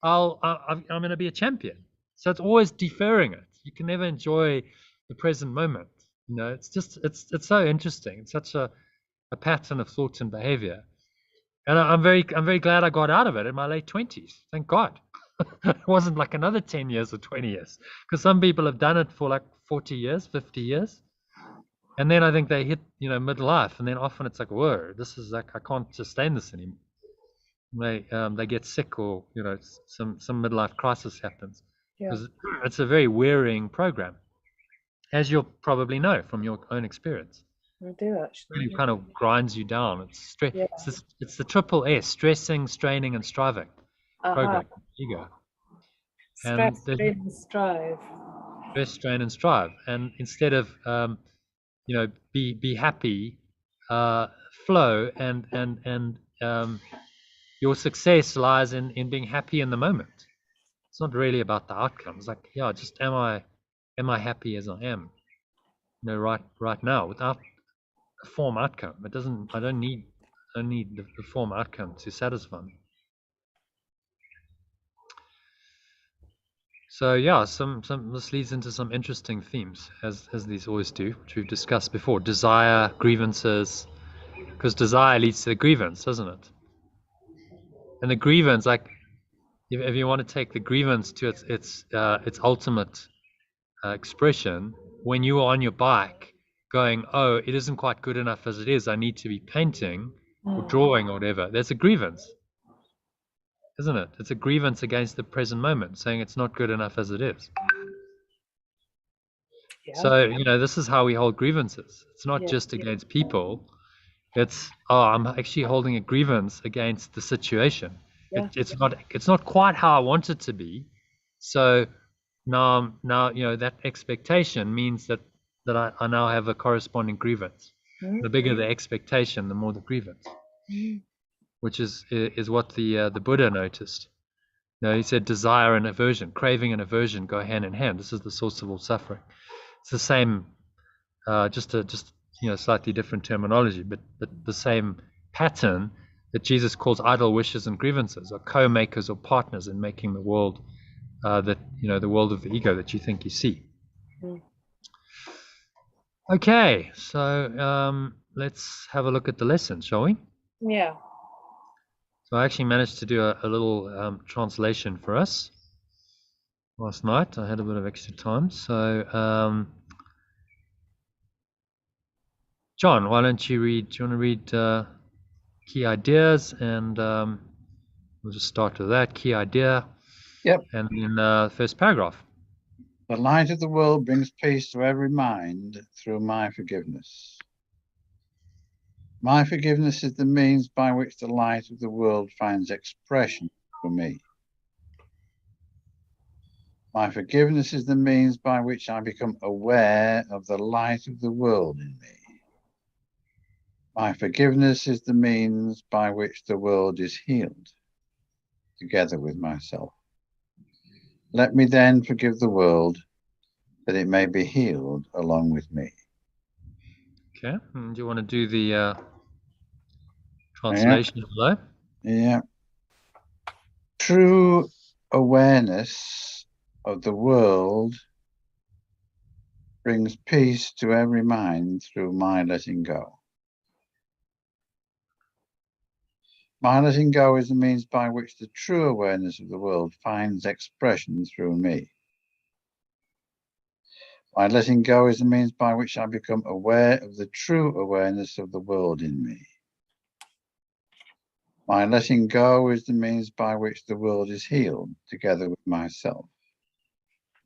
I'm going to be a champion. So it's always deferring it. You can never enjoy the present moment. It's just it's so interesting. It's such a pattern of thought and behavior. And I'm very glad I got out of it in my late 20s. Thank God. It wasn't like another 10 years or 20 years, because some people have done it for like 40 years, 50 years. And then I think they hit, midlife, and then often it's like, whoa, this is like, I can't sustain this anymore. They get sick, or, some midlife crisis happens. Yeah. Because it's a very wearying program, as you'll probably know from your own experience. I do actually. Really kind of grinds you down. It's Yeah. it's the triple S: stressing, straining, and striving program. Ego. And Stress, strain, and strive. Stress, strain, and strive. And instead of be happy, flow, and your success lies in being happy in the moment. It's not really about the outcomes. Like, yeah, just am I happy as I am? Right now, without a form outcome. I don't need the form outcome to satisfy me. So yeah, this leads into some interesting themes, as these always do, which we've discussed before. Desire, grievances, because desire leads to the grievance, doesn't it? And the grievance, like, if you want to take the grievance to its ultimate expression, when you are on your bike going, oh, it isn't quite good enough as it is, I need to be painting or drawing or whatever, there's a grievance, isn't it? It's a grievance against the present moment, saying it's not good enough as it is. Yeah. So this is how we hold grievances. It's not just against people. It's, oh, I'm actually holding a grievance against the situation. Yeah. It's not quite how I want it to be. So now that expectation means that I now have a corresponding grievance. The bigger the expectation, the more the grievance, which is what the Buddha noticed. He said desire and aversion, craving and aversion go hand in hand. This is the source of all suffering. It's the same, just slightly different terminology, but the same pattern that Jesus calls idle wishes and grievances, are co-makers or partners in making the world the world of the ego that you think you see. Okay, so let's have a look at the lesson, shall we? Yeah. So I actually managed to do a little translation for us last night. I had a bit of extra time. So John, why don't you read? Do you want to read key ideas? And we'll just start with that key idea. Yep. And in the first paragraph. The light of the world brings peace to every mind through my forgiveness. My forgiveness is the means by which the light of the world finds expression for me. My forgiveness is the means by which I become aware of the light of the world in me. My forgiveness is the means by which the world is healed, together with myself. Let me then forgive the world, that it may be healed along with me. Okay, and do you want to do the translation below? Yeah. True awareness of the world brings peace to every mind through my letting go. My letting go is the means by which the true awareness of the world finds expression through me. My letting go is the means by which I become aware of the true awareness of the world in me. My letting go is the means by which the world is healed together with myself.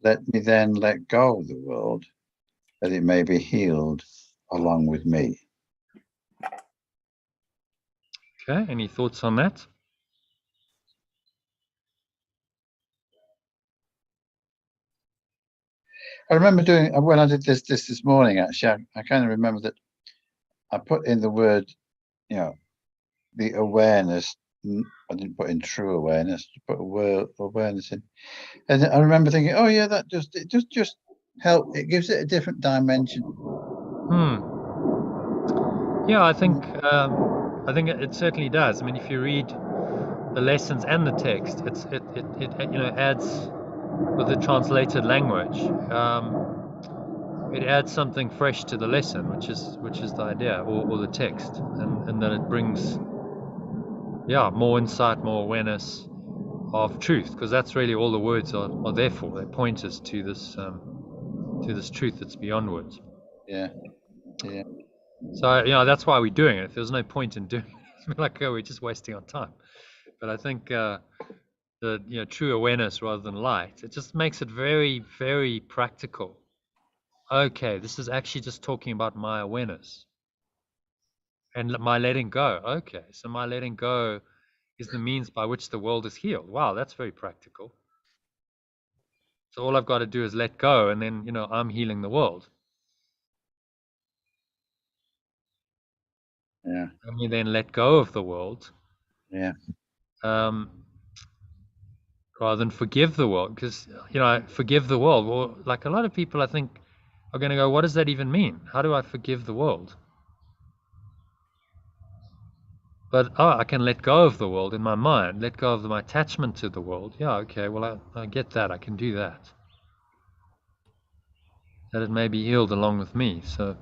Let me then let go of the world, that it may be healed along with me. Okay, any thoughts on that? I remember doing, when I did this morning, actually, I kind of remember that I put in the word, you know, the awareness. I didn't put in true awareness, I put a word awareness in. And I remember thinking, oh yeah, that just help. It gives it a different dimension. Yeah, I think it certainly does. I mean, if you read the lessons and the text, it you know, adds with the translated language. It adds something fresh to the lesson, which is the idea, or the text, and that it brings, yeah, more insight, more awareness of truth, because that's really all the words are there for. They point us to this truth that's beyond words. Yeah, yeah. So, you know, that's why we're doing it. If there's no point in doing it, we're like, oh, we're just wasting our time. But I think the, you know, true awareness rather than light, it just makes it very, very practical. Okay, this is actually just talking about my awareness and my letting go. Okay, so my letting go is the means by which the world is healed. Wow, that's very practical. So all I've got to do is let go, and then, you know, I'm healing the world. Yeah. And we then let go of the world. Yeah. Rather than forgive the world, because, you know, forgive the world. Well, like a lot of people, I think, are going to go, what does that even mean? How do I forgive the world? But, oh, I can let go of the world in my mind, let go of my attachment to the world. Yeah, okay, well, I get that. I can do that. That it may be healed along with me. So,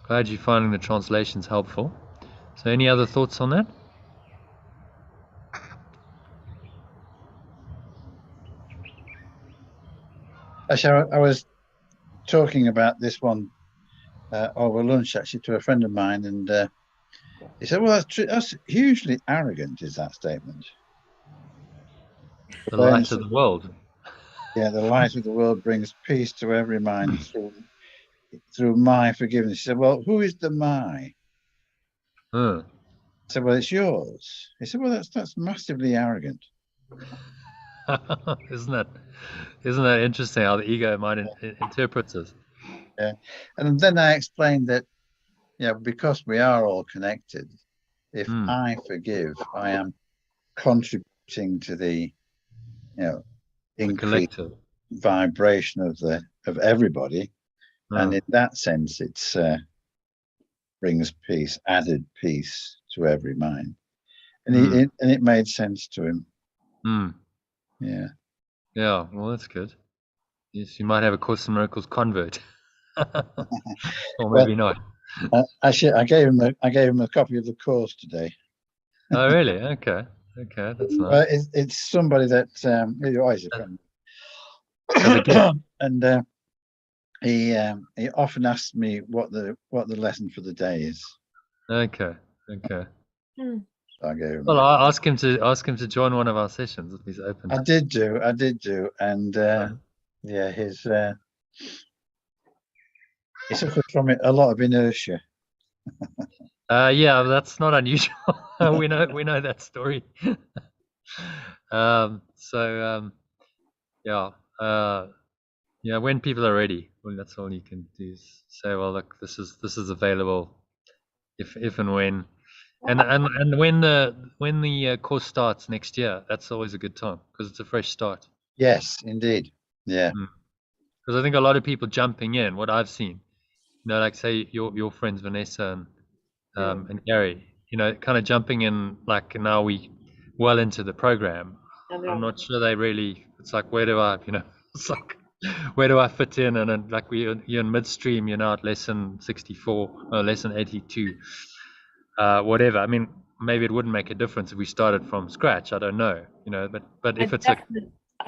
glad you're finding the translations helpful. So, any other thoughts on that? Actually, I was talking about this one over lunch, actually, to a friend of mine, and he said, well, that's true. That's hugely arrogant, is that statement? The light of the world. Yeah, the light of the world brings peace to every mind through my forgiveness. He said, well, who is the my? I said, well, it's yours. He said, well, that's massively arrogant. Isn't that interesting how the ego might interpret it? Yeah. And then I explained that, yeah, because we are all connected, if I forgive, I am contributing to the, you know, increased vibration of everybody. And in that sense, it's brings peace, added peace to every mind. And it made sense to him. Yeah. Yeah, well, that's good. Yes, you might have a Course in Miracles convert. Or maybe not. Actually, I gave him a copy of the course today. Oh, really? Okay, that's nice. Well, it's somebody that he's always a friend. And he often asks me what the lesson for the day is. Okay. So I gave him. Well, I'll ask him to join one of our sessions if he's open. I did do, and yeah, he suffers from it a lot of inertia. Yeah, that's not unusual. we know that story. Yeah, when people are ready, well, that's all you can do is say, well, look, this is available if and when. And when the course starts next year, that's always a good time because it's a fresh start. Yes, indeed. Yeah. Because I think a lot of people jumping in, what I've seen, you know, like say your friends Vanessa and Gary, you know, kind of jumping in like now we well into the program. I'm not sure they really. It's like, where do I, you know? It's like where do I fit in? And then, like, you're in midstream, you're now at lesson 64 or lesson 82, whatever. I mean, maybe it wouldn't make a difference if we started from scratch. I don't know, but if it's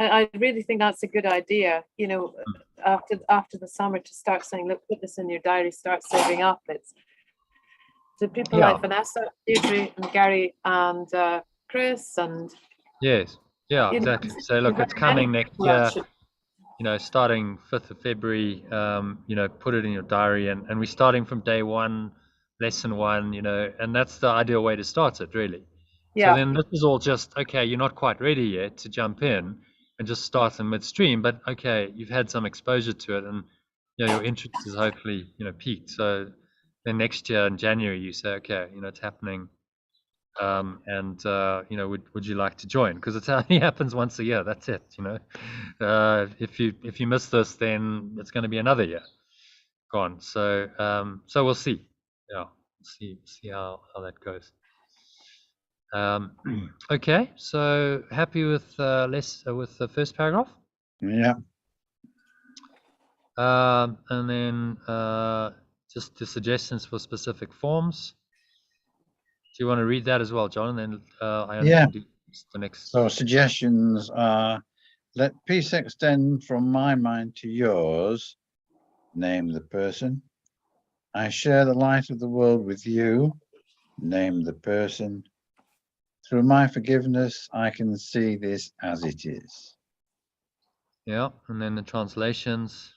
I really think that's a good idea. After the summer, to start saying, look, put this in your diary, start saving up. It's to people like Vanessa, Deirdre, and Gary, and Chris, and yes, yeah, exactly. So look, it's coming next year. Starting 5th of February, put it in your diary, and we're starting from day one, lesson one, and that's the ideal way to start it, really. Yeah. So then this is all just, okay, you're not quite ready yet to jump in and just start in midstream, but okay, you've had some exposure to it, and your interest is hopefully, peaked. So then next year in January, you say, okay, it's happening. Would you like to join? Because it only happens once a year. That's it. If you miss this, then it's going to be another year gone. So we'll see. Yeah, see how that goes. Okay. So happy with with the first paragraph. Yeah. And then just the suggestions for specific forms. Do you want to read that as well, John? And then I can do the next. So suggestions are: let peace extend from my mind to yours. Name the person. I share the light of the world with you. Name the person. Through my forgiveness, I can see this as it is. Yeah, and then the translations.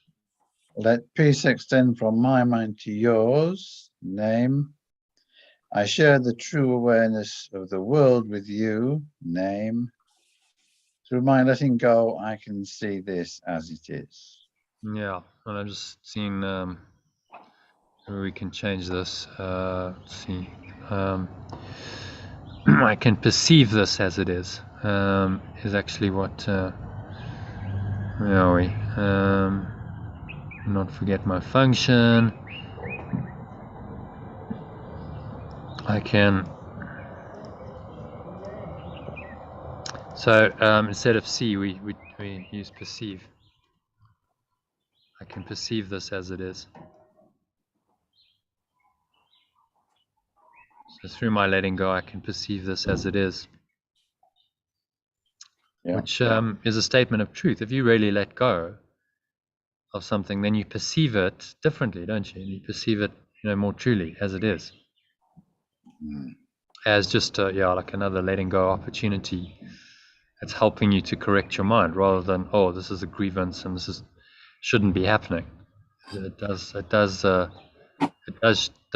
Let peace extend from my mind to yours. Name. I share the true awareness of the world with you. Name. Through my letting go, I can see this as it is. Yeah, and I'm just seeing we can change this. Let's see. I can perceive this as it is actually what. Where are we? Not forget my function. I can. So instead of see, we use perceive. I can perceive this as it is. So through my letting go, I can perceive this as it is. Yeah. Which is a statement of truth. If you really let go of something, then you perceive it differently, don't you? You perceive it, more truly as it is. As just like another letting go opportunity. It's helping you to correct your mind rather than, oh, this is a grievance and this shouldn't be happening. It does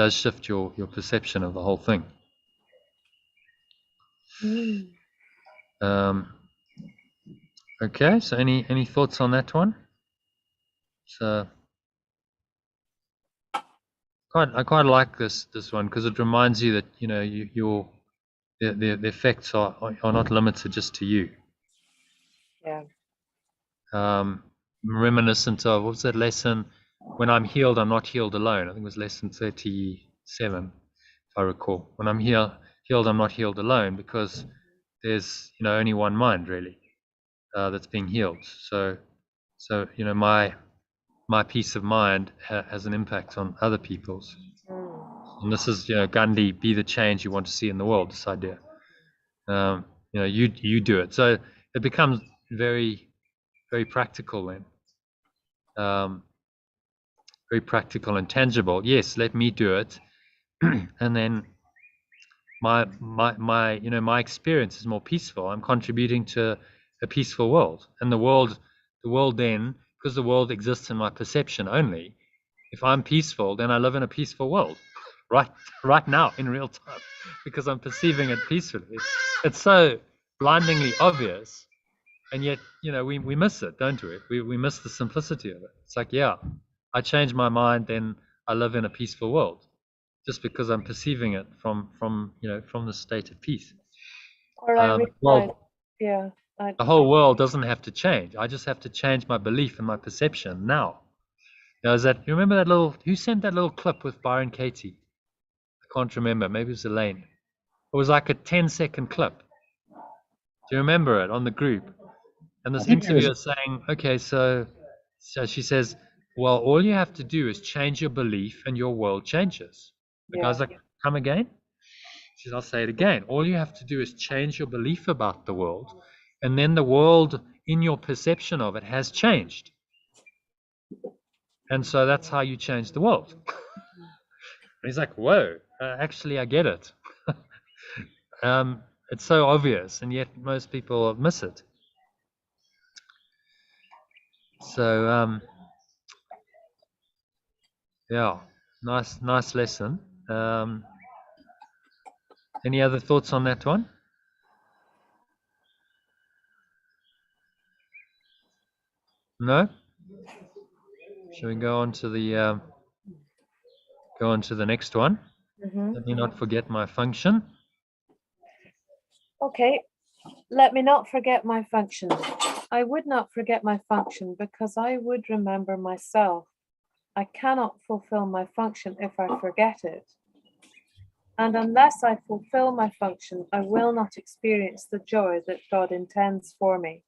shift your perception of the whole thing. Okay, so any thoughts on that one? So I quite like this one because it reminds you that the effects are not limited just to you. Yeah. Reminiscent of, what was that lesson? When I'm healed, I'm not healed alone. I think it was lesson 37, if I recall. When I'm healed, I'm not healed alone because there's only one mind really that's being healed. So my peace of mind has an impact on other people's. And this is Gandhi, be the change you want to see in the world. This idea, you do it. So it becomes very, very practical then. Very practical and tangible. Yes, let me do it, and then my experience is more peaceful. I'm contributing to a peaceful world, and the world then, because the world exists in my perception only. If I'm peaceful, then I live in a peaceful world, right now in real time, because I'm perceiving it peacefully. It's so blindingly obvious, and yet we miss it, don't we? We miss the simplicity of it. It's like, yeah, I change my mind, then I live in a peaceful world, just because I'm perceiving it from the state of peace. Or I realize, the whole world doesn't have to change. I just have to change my belief and my perception now. Now, you remember that who sent that little clip with Byron Katie? I can't remember. Maybe it was Elaine. It was like a 10-second clip. Do you remember it on the group? And this interviewer saying, okay, so So she says, well, all you have to do is change your belief and your world changes. The guy's like, come again? She says, I'll say it again. All you have to do is change your belief about the world, and then the world in your perception of it has changed. And so that's how you change the world. And he's like, whoa, actually, I get it. It's so obvious, and yet most people miss it. So, yeah, nice lesson. Any other thoughts on that one? No? Shall we go on to the next one? Let me not forget my function. Okay, let me not forget my function. I would not forget my function because I would remember myself. I cannot fulfill my function if I forget it. And unless I fulfill my function, I will not experience the joy that God intends for me.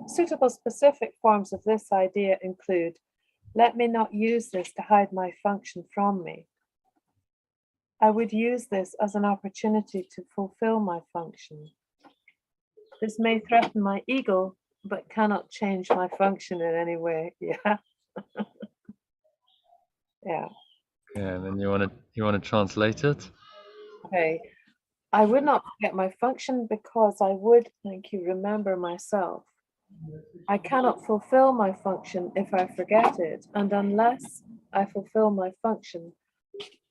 Suitable specific forms of this idea include, let me not use this to hide my function from me. I would use this as an opportunity to fulfill my function. This may threaten my ego, but cannot change my function in any way. Yeah. Yeah. Yeah, and then you want to translate it? Okay. I would not forget my function because I would, thank you, remember myself. I cannot fulfill my function if I forget it, and unless I fulfill my function,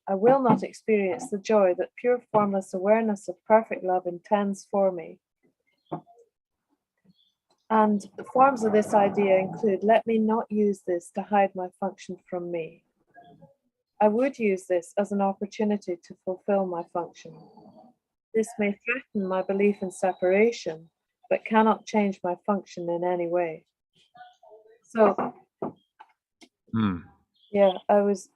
I will not experience the joy that pure formless awareness of perfect love intends for me. And the forms of this idea include, let me not use this to hide my function from me. I would use this as an opportunity to fulfill my function. This may threaten my belief in separation, but cannot change my function in any way. So, yeah, I was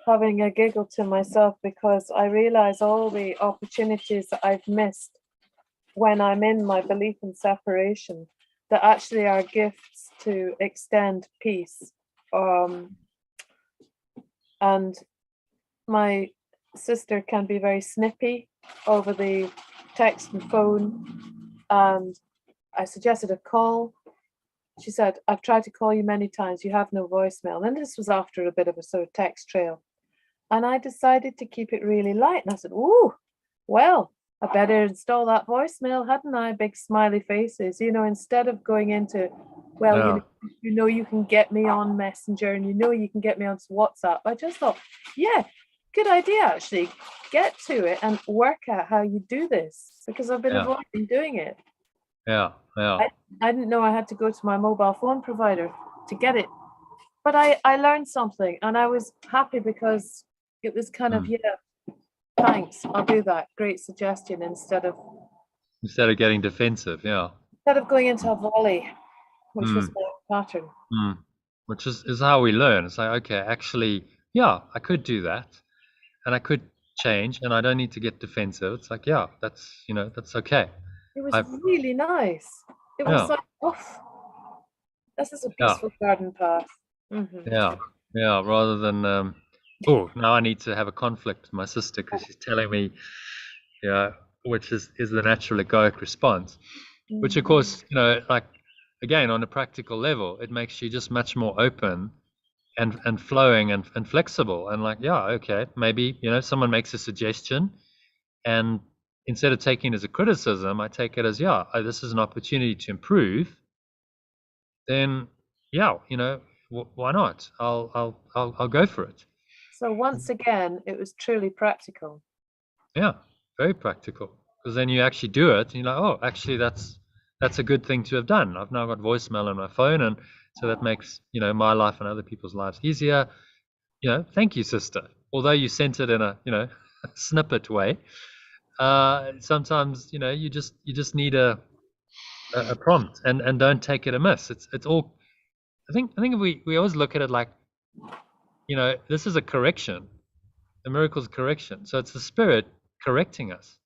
having a giggle to myself because I realize all the opportunities that I've missed when I'm in my belief in separation that actually are gifts to extend peace. And my sister can be very snippy over the text and phone, and I suggested a call. She said, I've tried to call you many times, you have no voicemail. And this was after a bit of a sort of text trail. And I decided to keep it really light. And I said, ooh, well, I better install that voicemail, hadn't I? Big smiley faces, instead of going into, well, you know, you can get me on Messenger and you can get me on WhatsApp. I just thought, yeah, good idea, actually. Get to it and work out how you do this because I've been avoiding doing it. Yeah. I didn't know I had to go to my mobile phone provider to get it. But I learned something and I was happy because it was kind of, thanks, I'll do that. Great suggestion instead of getting defensive, Instead of going into a volley, which was my pattern. Which is how we learn. It's like, okay, actually, I could do that. And I could change and I don't need to get defensive. It's like, that's okay. It was really nice. It was like, this is a peaceful garden path. Yeah, rather than, now I need to have a conflict with my sister because she's telling me, which is the natural egoic response, which of course, like, again, on a practical level, it makes you just much more open and flowing and flexible and like, okay, maybe, someone makes a suggestion and instead of taking it as a criticism, I take it as, this is an opportunity to improve. Then, why not? I'll go for it. So once again, it was truly practical. Yeah, very practical. Because then you actually do it, and you're like, oh, actually, that's a good thing to have done. I've now got voicemail on my phone, and so that makes my life and other people's lives easier. Thank you, sister. Although you sent it in a snippet way, sometimes you just need a prompt and don't take it amiss. It's all. I think we always look at it like, this is a correction. The miracle's correction. So it's the spirit correcting us.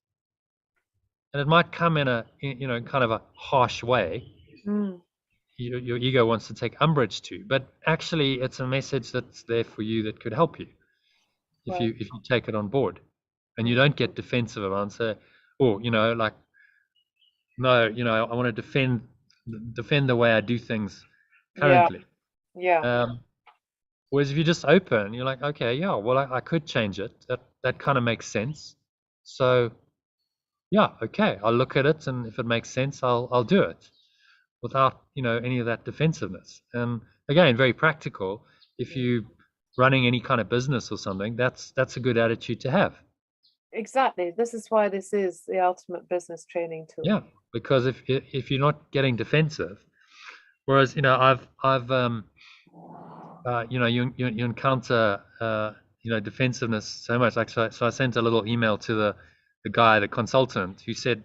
And it might come in a kind of a harsh way. your ego wants to take umbrage to. But actually, it's a message that's there for you that could help you if Right. you take it on board, and you don't get defensive about it and say, oh, like, no, I want to defend the way I do things currently. Yeah. Whereas if you just open, you're like, okay, yeah, well, I could change it. That kind of makes sense. So yeah, okay, I'll look at it, and if it makes sense, I'll do it without any of that defensiveness. And again, very practical. If you running any kind of business or something, that's a good attitude to have. Exactly. This is why this is the ultimate business training tool. Yeah, because if you're not getting defensive, whereas I've you encounter defensiveness so much. Like, so I sent a little email to the guy, the consultant, who said,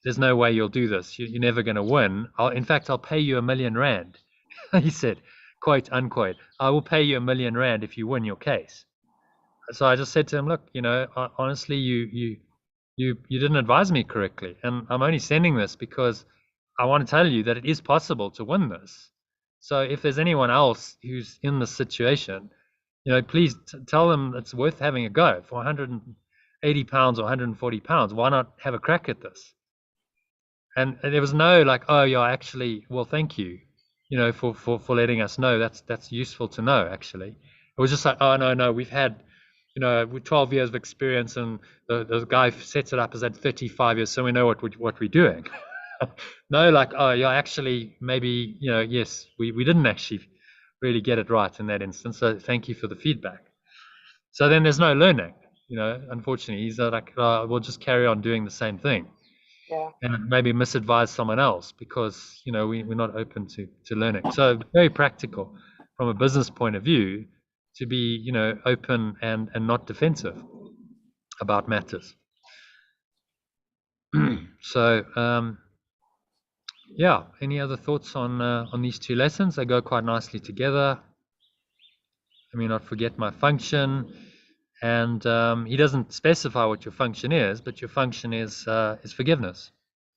there's no way you'll do this. You're never going to win. In fact, I'll pay you R1 million. He said, quote unquote, I will pay you R1 million if you win your case. So I just said to him, look, honestly, you didn't advise me correctly, and I'm only sending this because I want to tell you that it is possible to win this. So if there's anyone else who's in this situation, please tell them it's worth having a go. For £180 or £140, why not have a crack at this? And there was no like, oh yeah, actually, well, thank you, for letting us know. That's useful to know. Actually, it was just like, oh no, we've had, with 12 years of experience, and the guy sets it up as at 35 years, so we know what we're doing. No, like, oh yeah, actually, maybe, yes, we didn't actually really get it right in that instance. So thank you for the feedback. So then there's no learning, unfortunately. He's like, we'll just carry on doing the same thing. Yeah. And maybe misadvise someone else because we're not open to learning. So very practical from a business point of view to be open and not defensive about matters. So yeah, any other thoughts on these two lessons? They go quite nicely together. Let me not forget my function. And he doesn't specify what your function is, but your function is forgiveness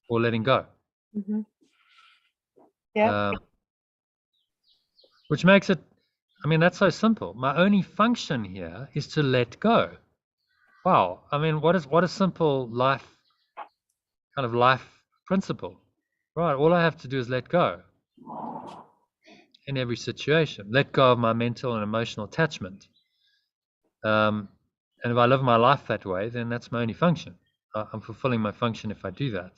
or letting go. Mm-hmm. Yeah. Which makes it, that's so simple. My only function here is to let go. Wow. What a simple life principle, right? All I have to do is let go in every situation. Let go of my mental and emotional attachment. And if I live my life that way, then that's my only function. I'm fulfilling my function if I do that.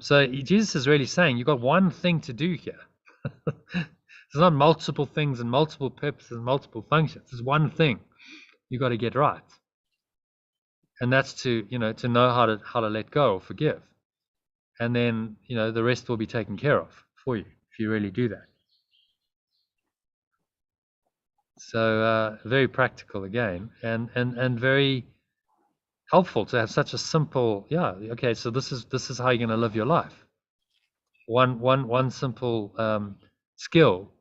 So Jesus is really saying you've got one thing to do here. There's not multiple things and multiple purposes and multiple functions. There's one thing you got to get right, and that's to know how to let go or forgive, and then the rest will be taken care of for you if you really do that. So very practical again, and very helpful to have such a simple. Yeah, okay. So this is how you're going to live your life. One simple skill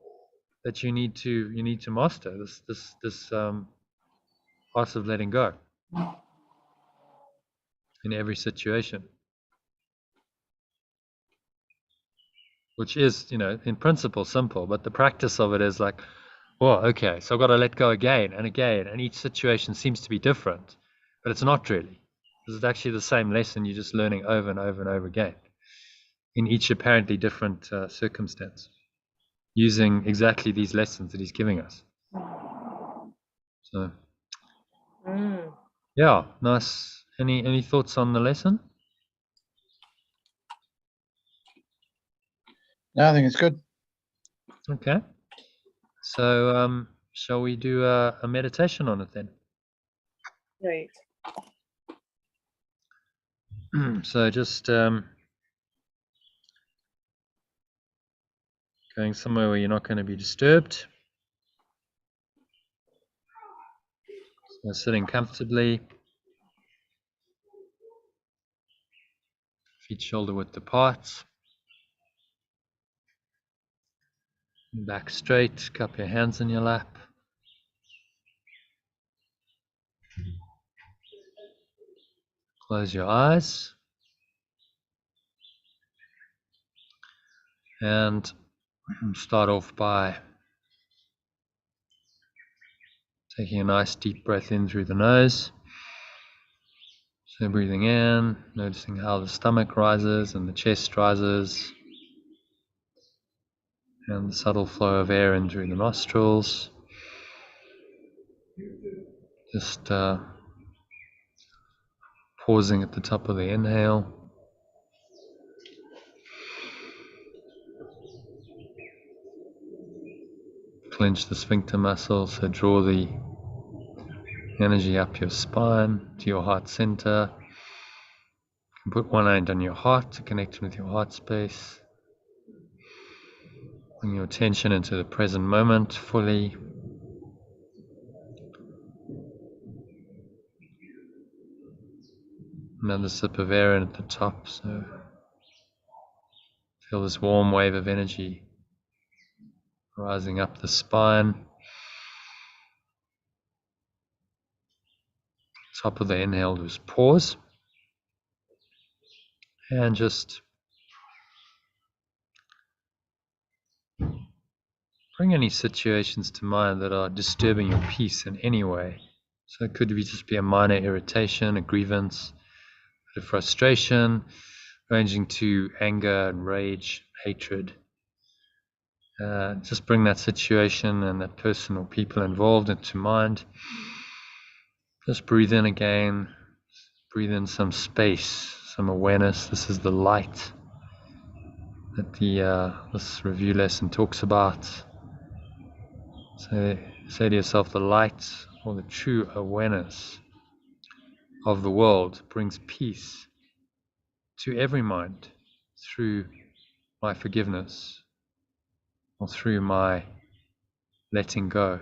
that you need to master, this art of letting go in every situation, which is in principle simple, but the practice of it is like, well, okay, so I've got to let go again and again, and each situation seems to be different, but it's not really. This is actually the same lesson you're just learning over and over and over again in each apparently different circumstance, using exactly these lessons that he's giving us. So yeah, nice. Any thoughts on the lesson? No, I think it's good. Okay. So shall we do a meditation on it then? Great. So just going somewhere where you're not going to be disturbed. So sitting comfortably, feet shoulder width apart, back straight, cup your hands in your lap. Close your eyes. And start off by taking a nice deep breath in through the nose. So breathing in, noticing how the stomach rises and the chest rises, and the subtle flow of air in through the nostrils. Just pausing at the top of the inhale. Clench the sphincter muscle, so draw the energy up your spine to your heart center. You can put one hand on your heart to connect with your heart space. Bring your attention into the present moment fully. Another sip of air in at the top, so feel this warm wave of energy rising up the spine. Top of the inhale, just pause and just bring any situations to mind that are disturbing your peace in any way. So it could just be a minor irritation, a grievance, a frustration, ranging to anger and rage, hatred. Just bring that situation and that person or people involved into mind. Just breathe in again. Breathe in some space, some awareness. This is the light that this review lesson talks about. So say to yourself, the light or the true awareness of the world brings peace to every mind through my forgiveness or through my letting go.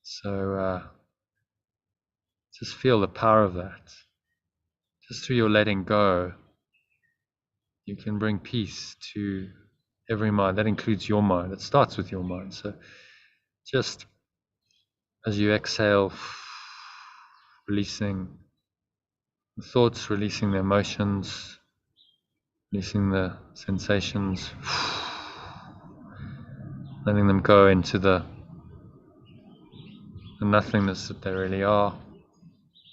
So just feel the power of that. Just through your letting go, you can bring peace to every mind. That includes your mind. It starts with your mind. So just as you exhale, releasing the thoughts, releasing the emotions, releasing the sensations, letting them go into the nothingness that they really are,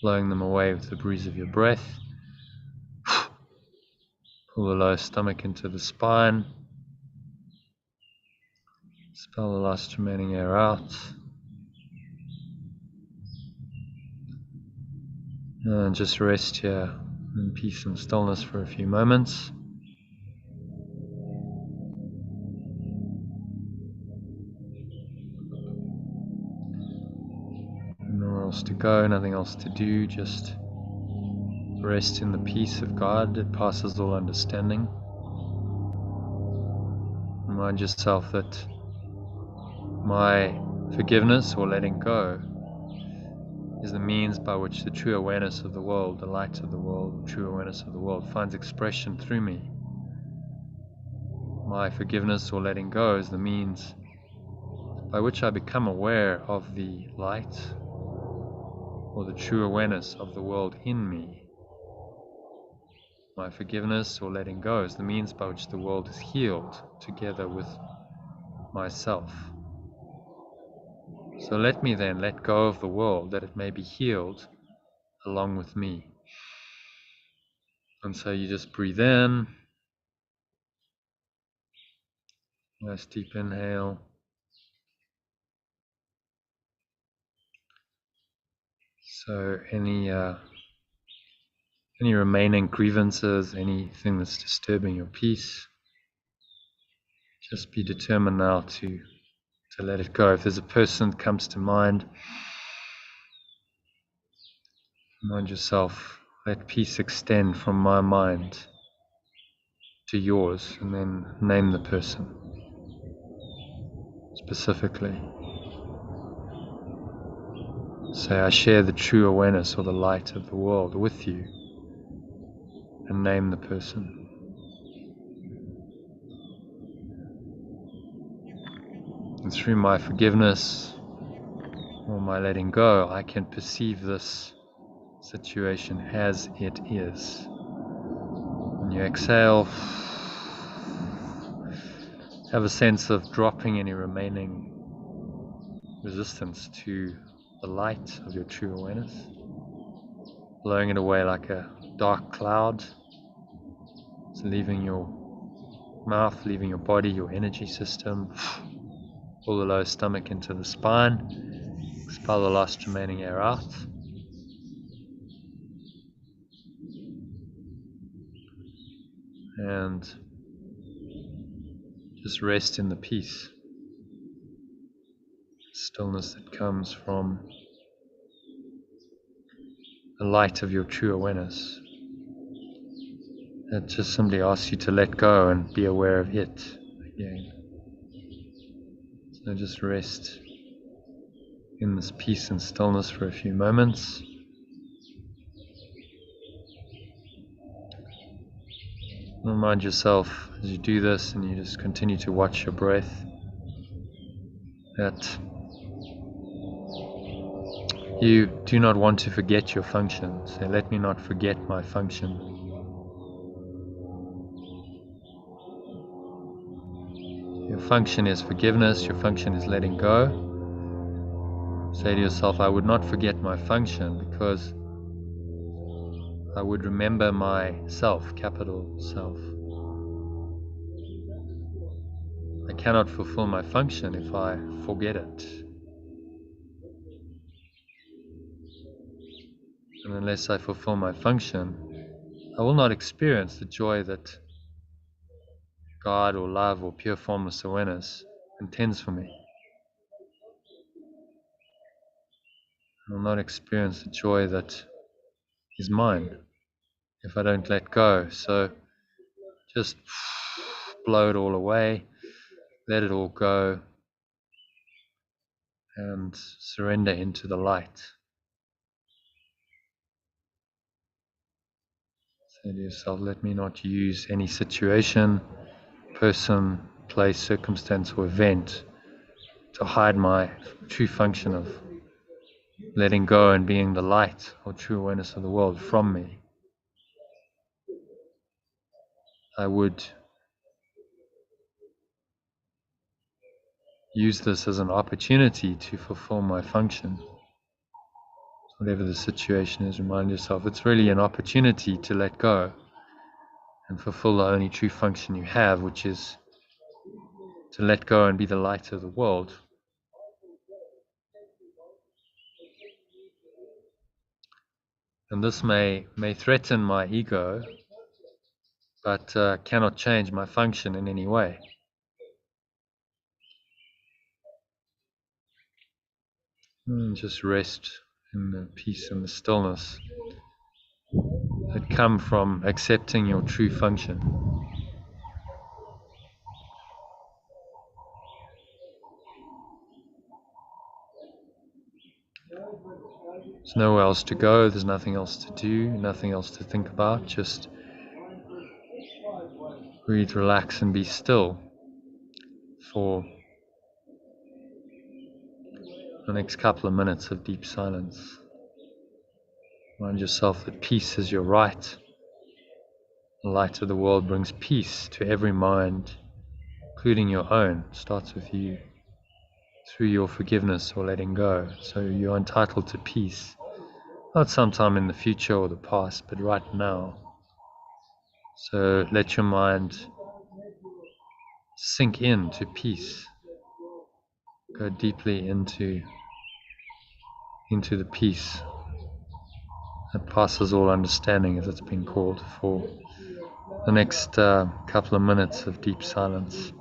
blowing them away with the breeze of your breath. Pull the lower stomach into the spine. Expel the last remaining air out. And just rest here in peace and stillness for a few moments. Nowhere else to go, nothing else to do, just rest in the peace of God that passes all understanding. Remind yourself that my forgiveness or letting go is the means by which the true awareness of the world, the light of the world, the true awareness of the world finds expression through me. My forgiveness or letting go is the means by which I become aware of the light or the true awareness of the world in me. My forgiveness or letting go is the means by which the world is healed together with myself. So let me then let go of the world that it may be healed along with me. And so you just breathe in, nice deep inhale. So any remaining grievances, anything that's disturbing your peace, just be determined now to let it go. If there's a person that comes to mind, remind yourself, let peace extend from my mind to yours, and then name the person specifically. Say, I share the true awareness or the light of the world with you, and name the person. And through my forgiveness or my letting go, I can perceive this situation as it is. When you exhale, have a sense of dropping any remaining resistance to the light of your true awareness, blowing it away like a dark cloud. It's leaving your mouth, leaving your body, your energy system, pull the lower stomach into the spine, expel the last remaining air out. And just rest in the peace, stillness that comes from the light of your true awareness. It just simply asks you to let go and be aware of it again. So just rest in this peace and stillness for a few moments. Remind yourself as you do this, and you just continue to watch your breath, that you do not want to forget your function. So let me not forget my function. Your function is forgiveness, your function is letting go. Say to yourself, I would not forget my function because I would remember myself, capital self. I cannot fulfill my function if I forget it. And unless I fulfill my function, I will not experience the joy that God or love or pure formless awareness intends for me. I will not experience the joy that is mine if I don't let go. So just blow it all away, let it all go, and surrender into the light. Say to yourself, let me not use any situation, person, place, circumstance, or event to hide my true function of letting go and being the light or true awareness of the world from me. I would use this as an opportunity to fulfill my function. Whatever the situation is, remind yourself it's really an opportunity to let go and fulfill the only true function you have, which is to let go and be the light of the world. And this may threaten my ego, but cannot change my function in any way. And just rest in the peace and the stillness that come from accepting your true function. There's nowhere else to go, there's nothing else to do, nothing else to think about, just breathe, relax, and be still for the next couple of minutes of deep silence. Remind yourself that peace is your right. The light of the world brings peace to every mind, including your own. It starts with you through your forgiveness or letting go. So you're entitled to peace, not sometime in the future or the past, but right now. So let your mind sink into peace. Go deeply into the peace that passes all understanding, as it's been called, for the next couple of minutes of deep silence.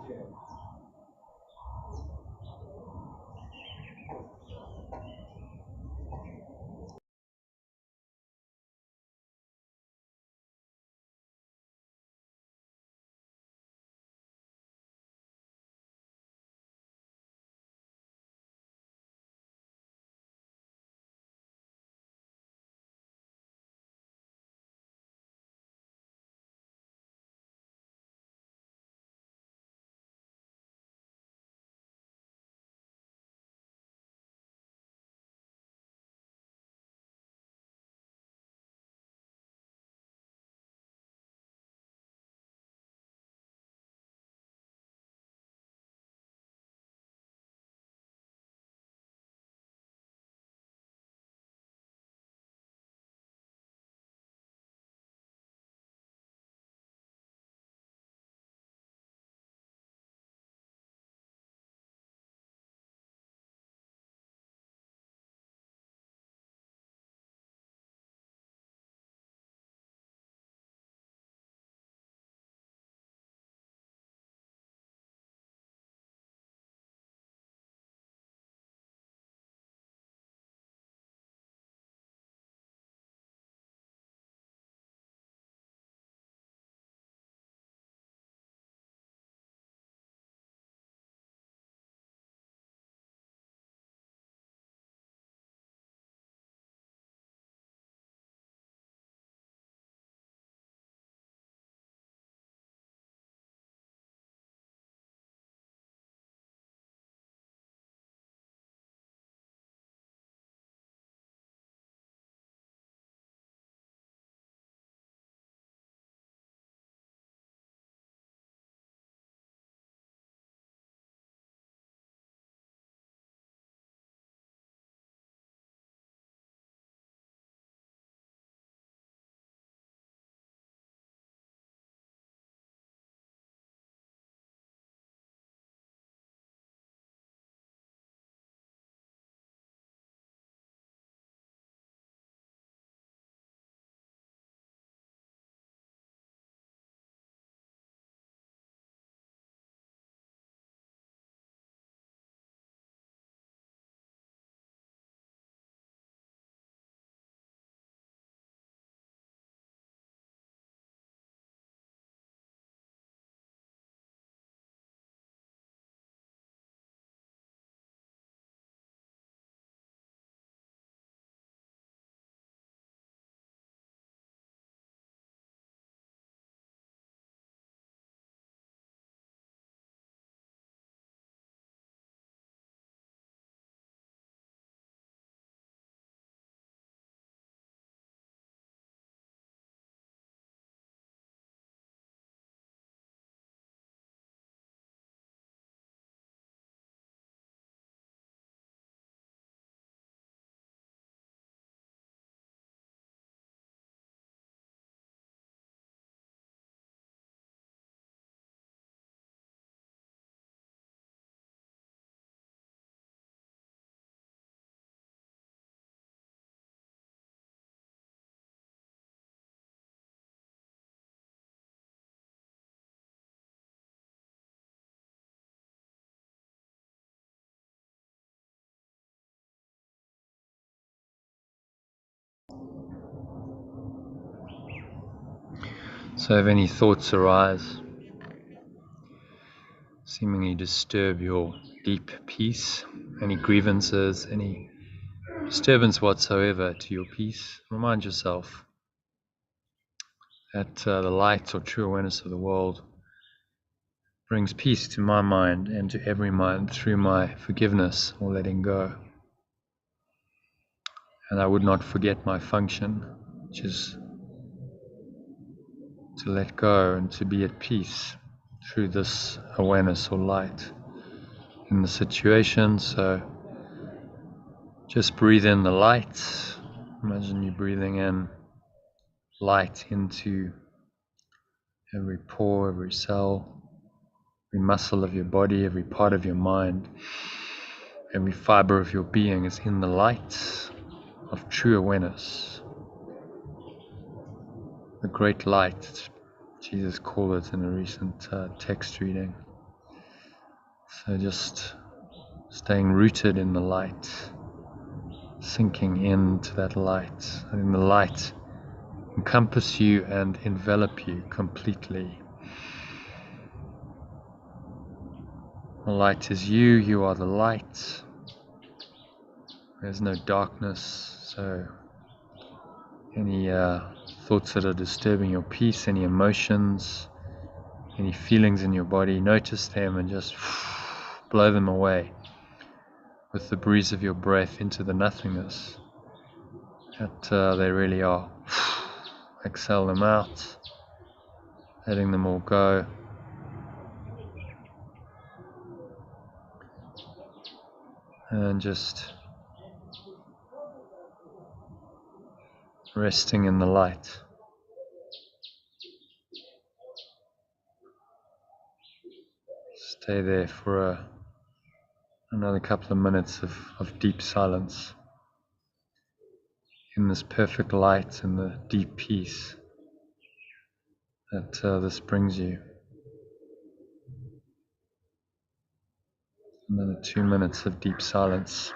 So if any thoughts arise, seemingly disturb your deep peace, any grievances, any disturbance whatsoever to your peace, remind yourself that the light or true awareness of the world brings peace to my mind and to every mind through my forgiveness or letting go. And I would not forget my function, which is to let go and to be at peace through this awareness or light in the situation. So just breathe in the light. Imagine you breathing in light into every pore, every cell, every muscle of your body, every part of your mind, every fiber of your being is in the light of true awareness. The great light, Jesus called it in a recent text reading. So just staying rooted in the light, sinking into that light, letting the light encompass you and envelop you completely. The light is you, you are the light. There's no darkness, so any thoughts that are disturbing your peace, any emotions, any feelings in your body, notice them and just blow them away with the breeze of your breath into the nothingness that they really are. Exhale them out, letting them all go. And just resting in the light. Stay there for another couple of minutes of deep silence in this perfect light and the deep peace that this brings you. Another 2 minutes of deep silence.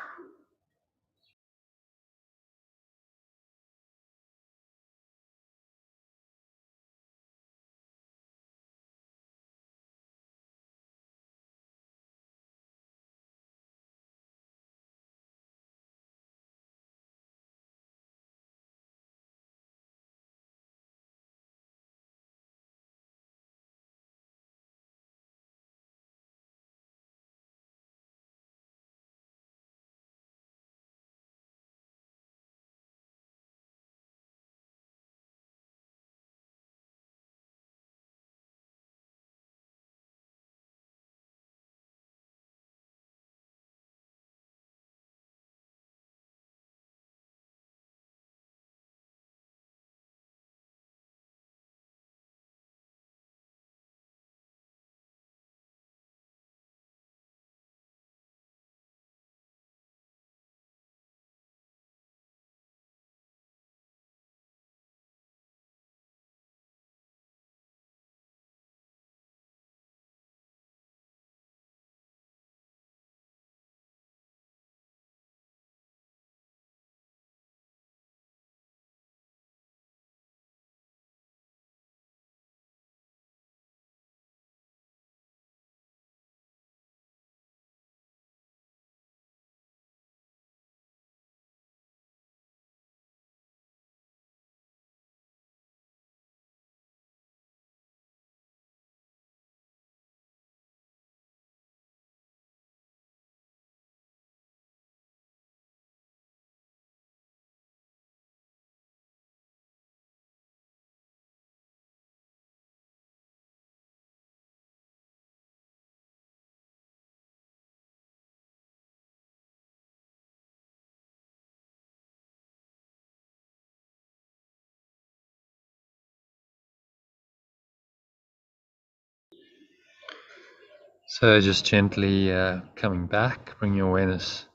So just gently coming back, bring your awareness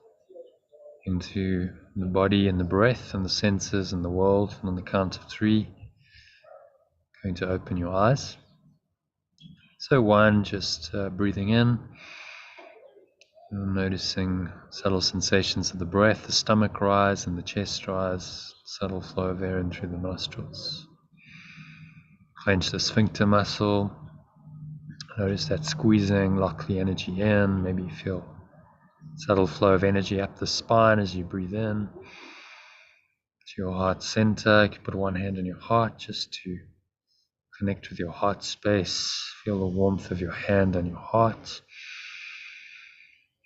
into the body and the breath and the senses and the world. And on the count of 3, going to open your eyes. So 1, just breathing in, noticing subtle sensations of the breath, the stomach rise and the chest rise, subtle flow of air in through the nostrils. clench the sphincter muscle. Notice that squeezing, lock the energy in. Maybe you feel subtle flow of energy up the spine as you breathe in to your heart center. You can put one hand on your heart just to connect with your heart space. Feel the warmth of your hand on your heart.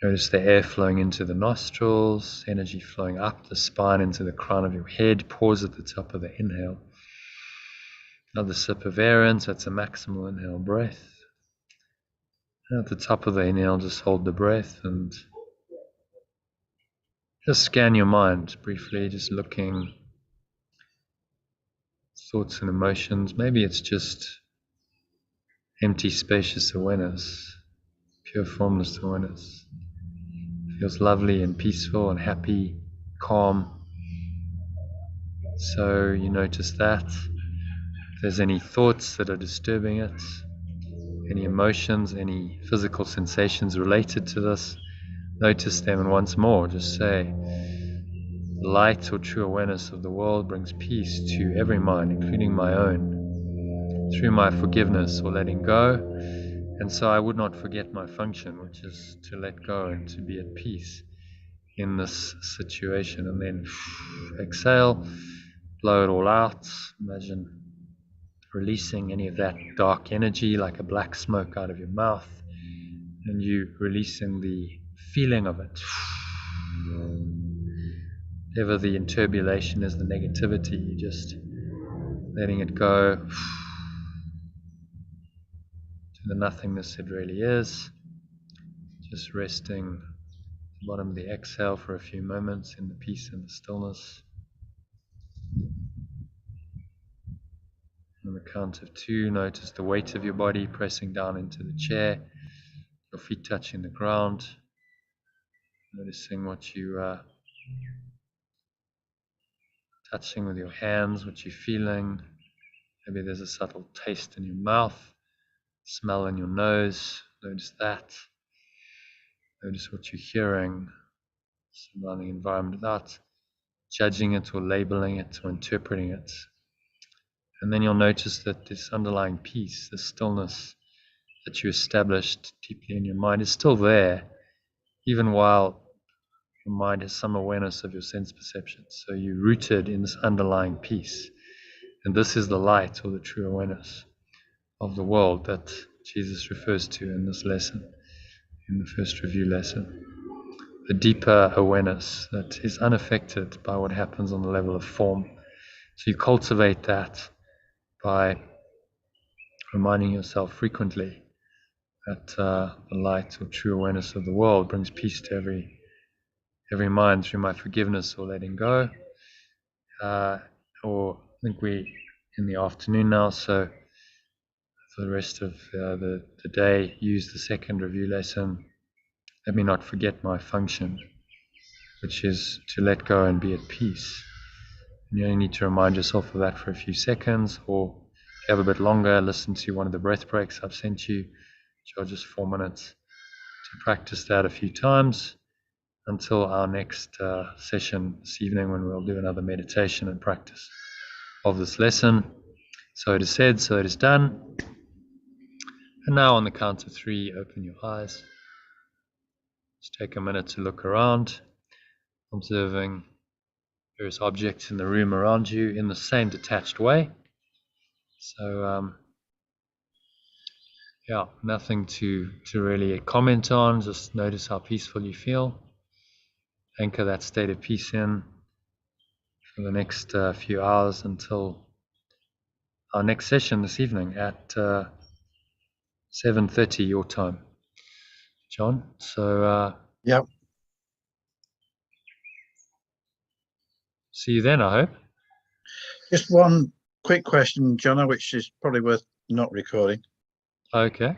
Notice the air flowing into the nostrils, energy flowing up the spine into the crown of your head. Pause at the top of the inhale. Another sip of air in, so it's a maximal inhale breath. And at the top of the inhale, just hold the breath and just scan your mind briefly, just looking thoughts and emotions. Maybe it's just empty, spacious awareness, pure formless awareness. Feels lovely and peaceful and happy, calm. So you notice that. If there's any thoughts that are disturbing it, any emotions, any physical sensations related to this, notice them, and once more just say, light or true awareness of the world brings peace to every mind, including my own, through my forgiveness or letting go. And so I would not forget my function, which is to let go and to be at peace in this situation. And then exhale, blow it all out. Imagine releasing any of that dark energy like a black smoke out of your mouth, and you releasing the feeling of it. Whatever the interbulation is, the negativity, you just letting it go to the nothingness it really is. Just resting at the bottom of the exhale for a few moments in the peace and the stillness. On the count of 2, notice the weight of your body pressing down into the chair, your feet touching the ground, noticing what you are touching with your hands, what you're feeling. Maybe there's a subtle taste in your mouth, smell in your nose. Notice that. Notice what you're hearing, surrounding environment, without judging it or labeling it or interpreting it. And then you'll notice that this underlying peace, this stillness that you established deeply in your mind is still there, even while your mind has some awareness of your sense perceptions. So you're rooted in this underlying peace. And this is the light or the true awareness of the world that Jesus refers to in this lesson, in the first review lesson. The deeper awareness that is unaffected by what happens on the level of form. So you cultivate that by reminding yourself frequently that the light or true awareness of the world brings peace to every mind through my forgiveness or letting go. Or I think we're in the afternoon now, so for the rest of the day, use the second review lesson. Let me not forget my function, which is to let go and be at peace. And you only need to remind yourself of that for a few seconds, or if you have a bit longer, listen to one of the breath breaks I've sent you, which are just 4 minutes, to practice that a few times until our next session this evening, when we'll do another meditation and practice of this lesson. So it is said, so it is done. And now on the count of 3, open your eyes. Just take a minute to look around, observing various objects in the room around you in the same detached way. So yeah, nothing to really comment on, just notice how peaceful you feel. Anchor that state of peace in for the next few hours until our next session this evening at 7:30 your time, John. So Yep. See you then, I hope. Just one quick question, Jono, which is probably worth not recording. Okay.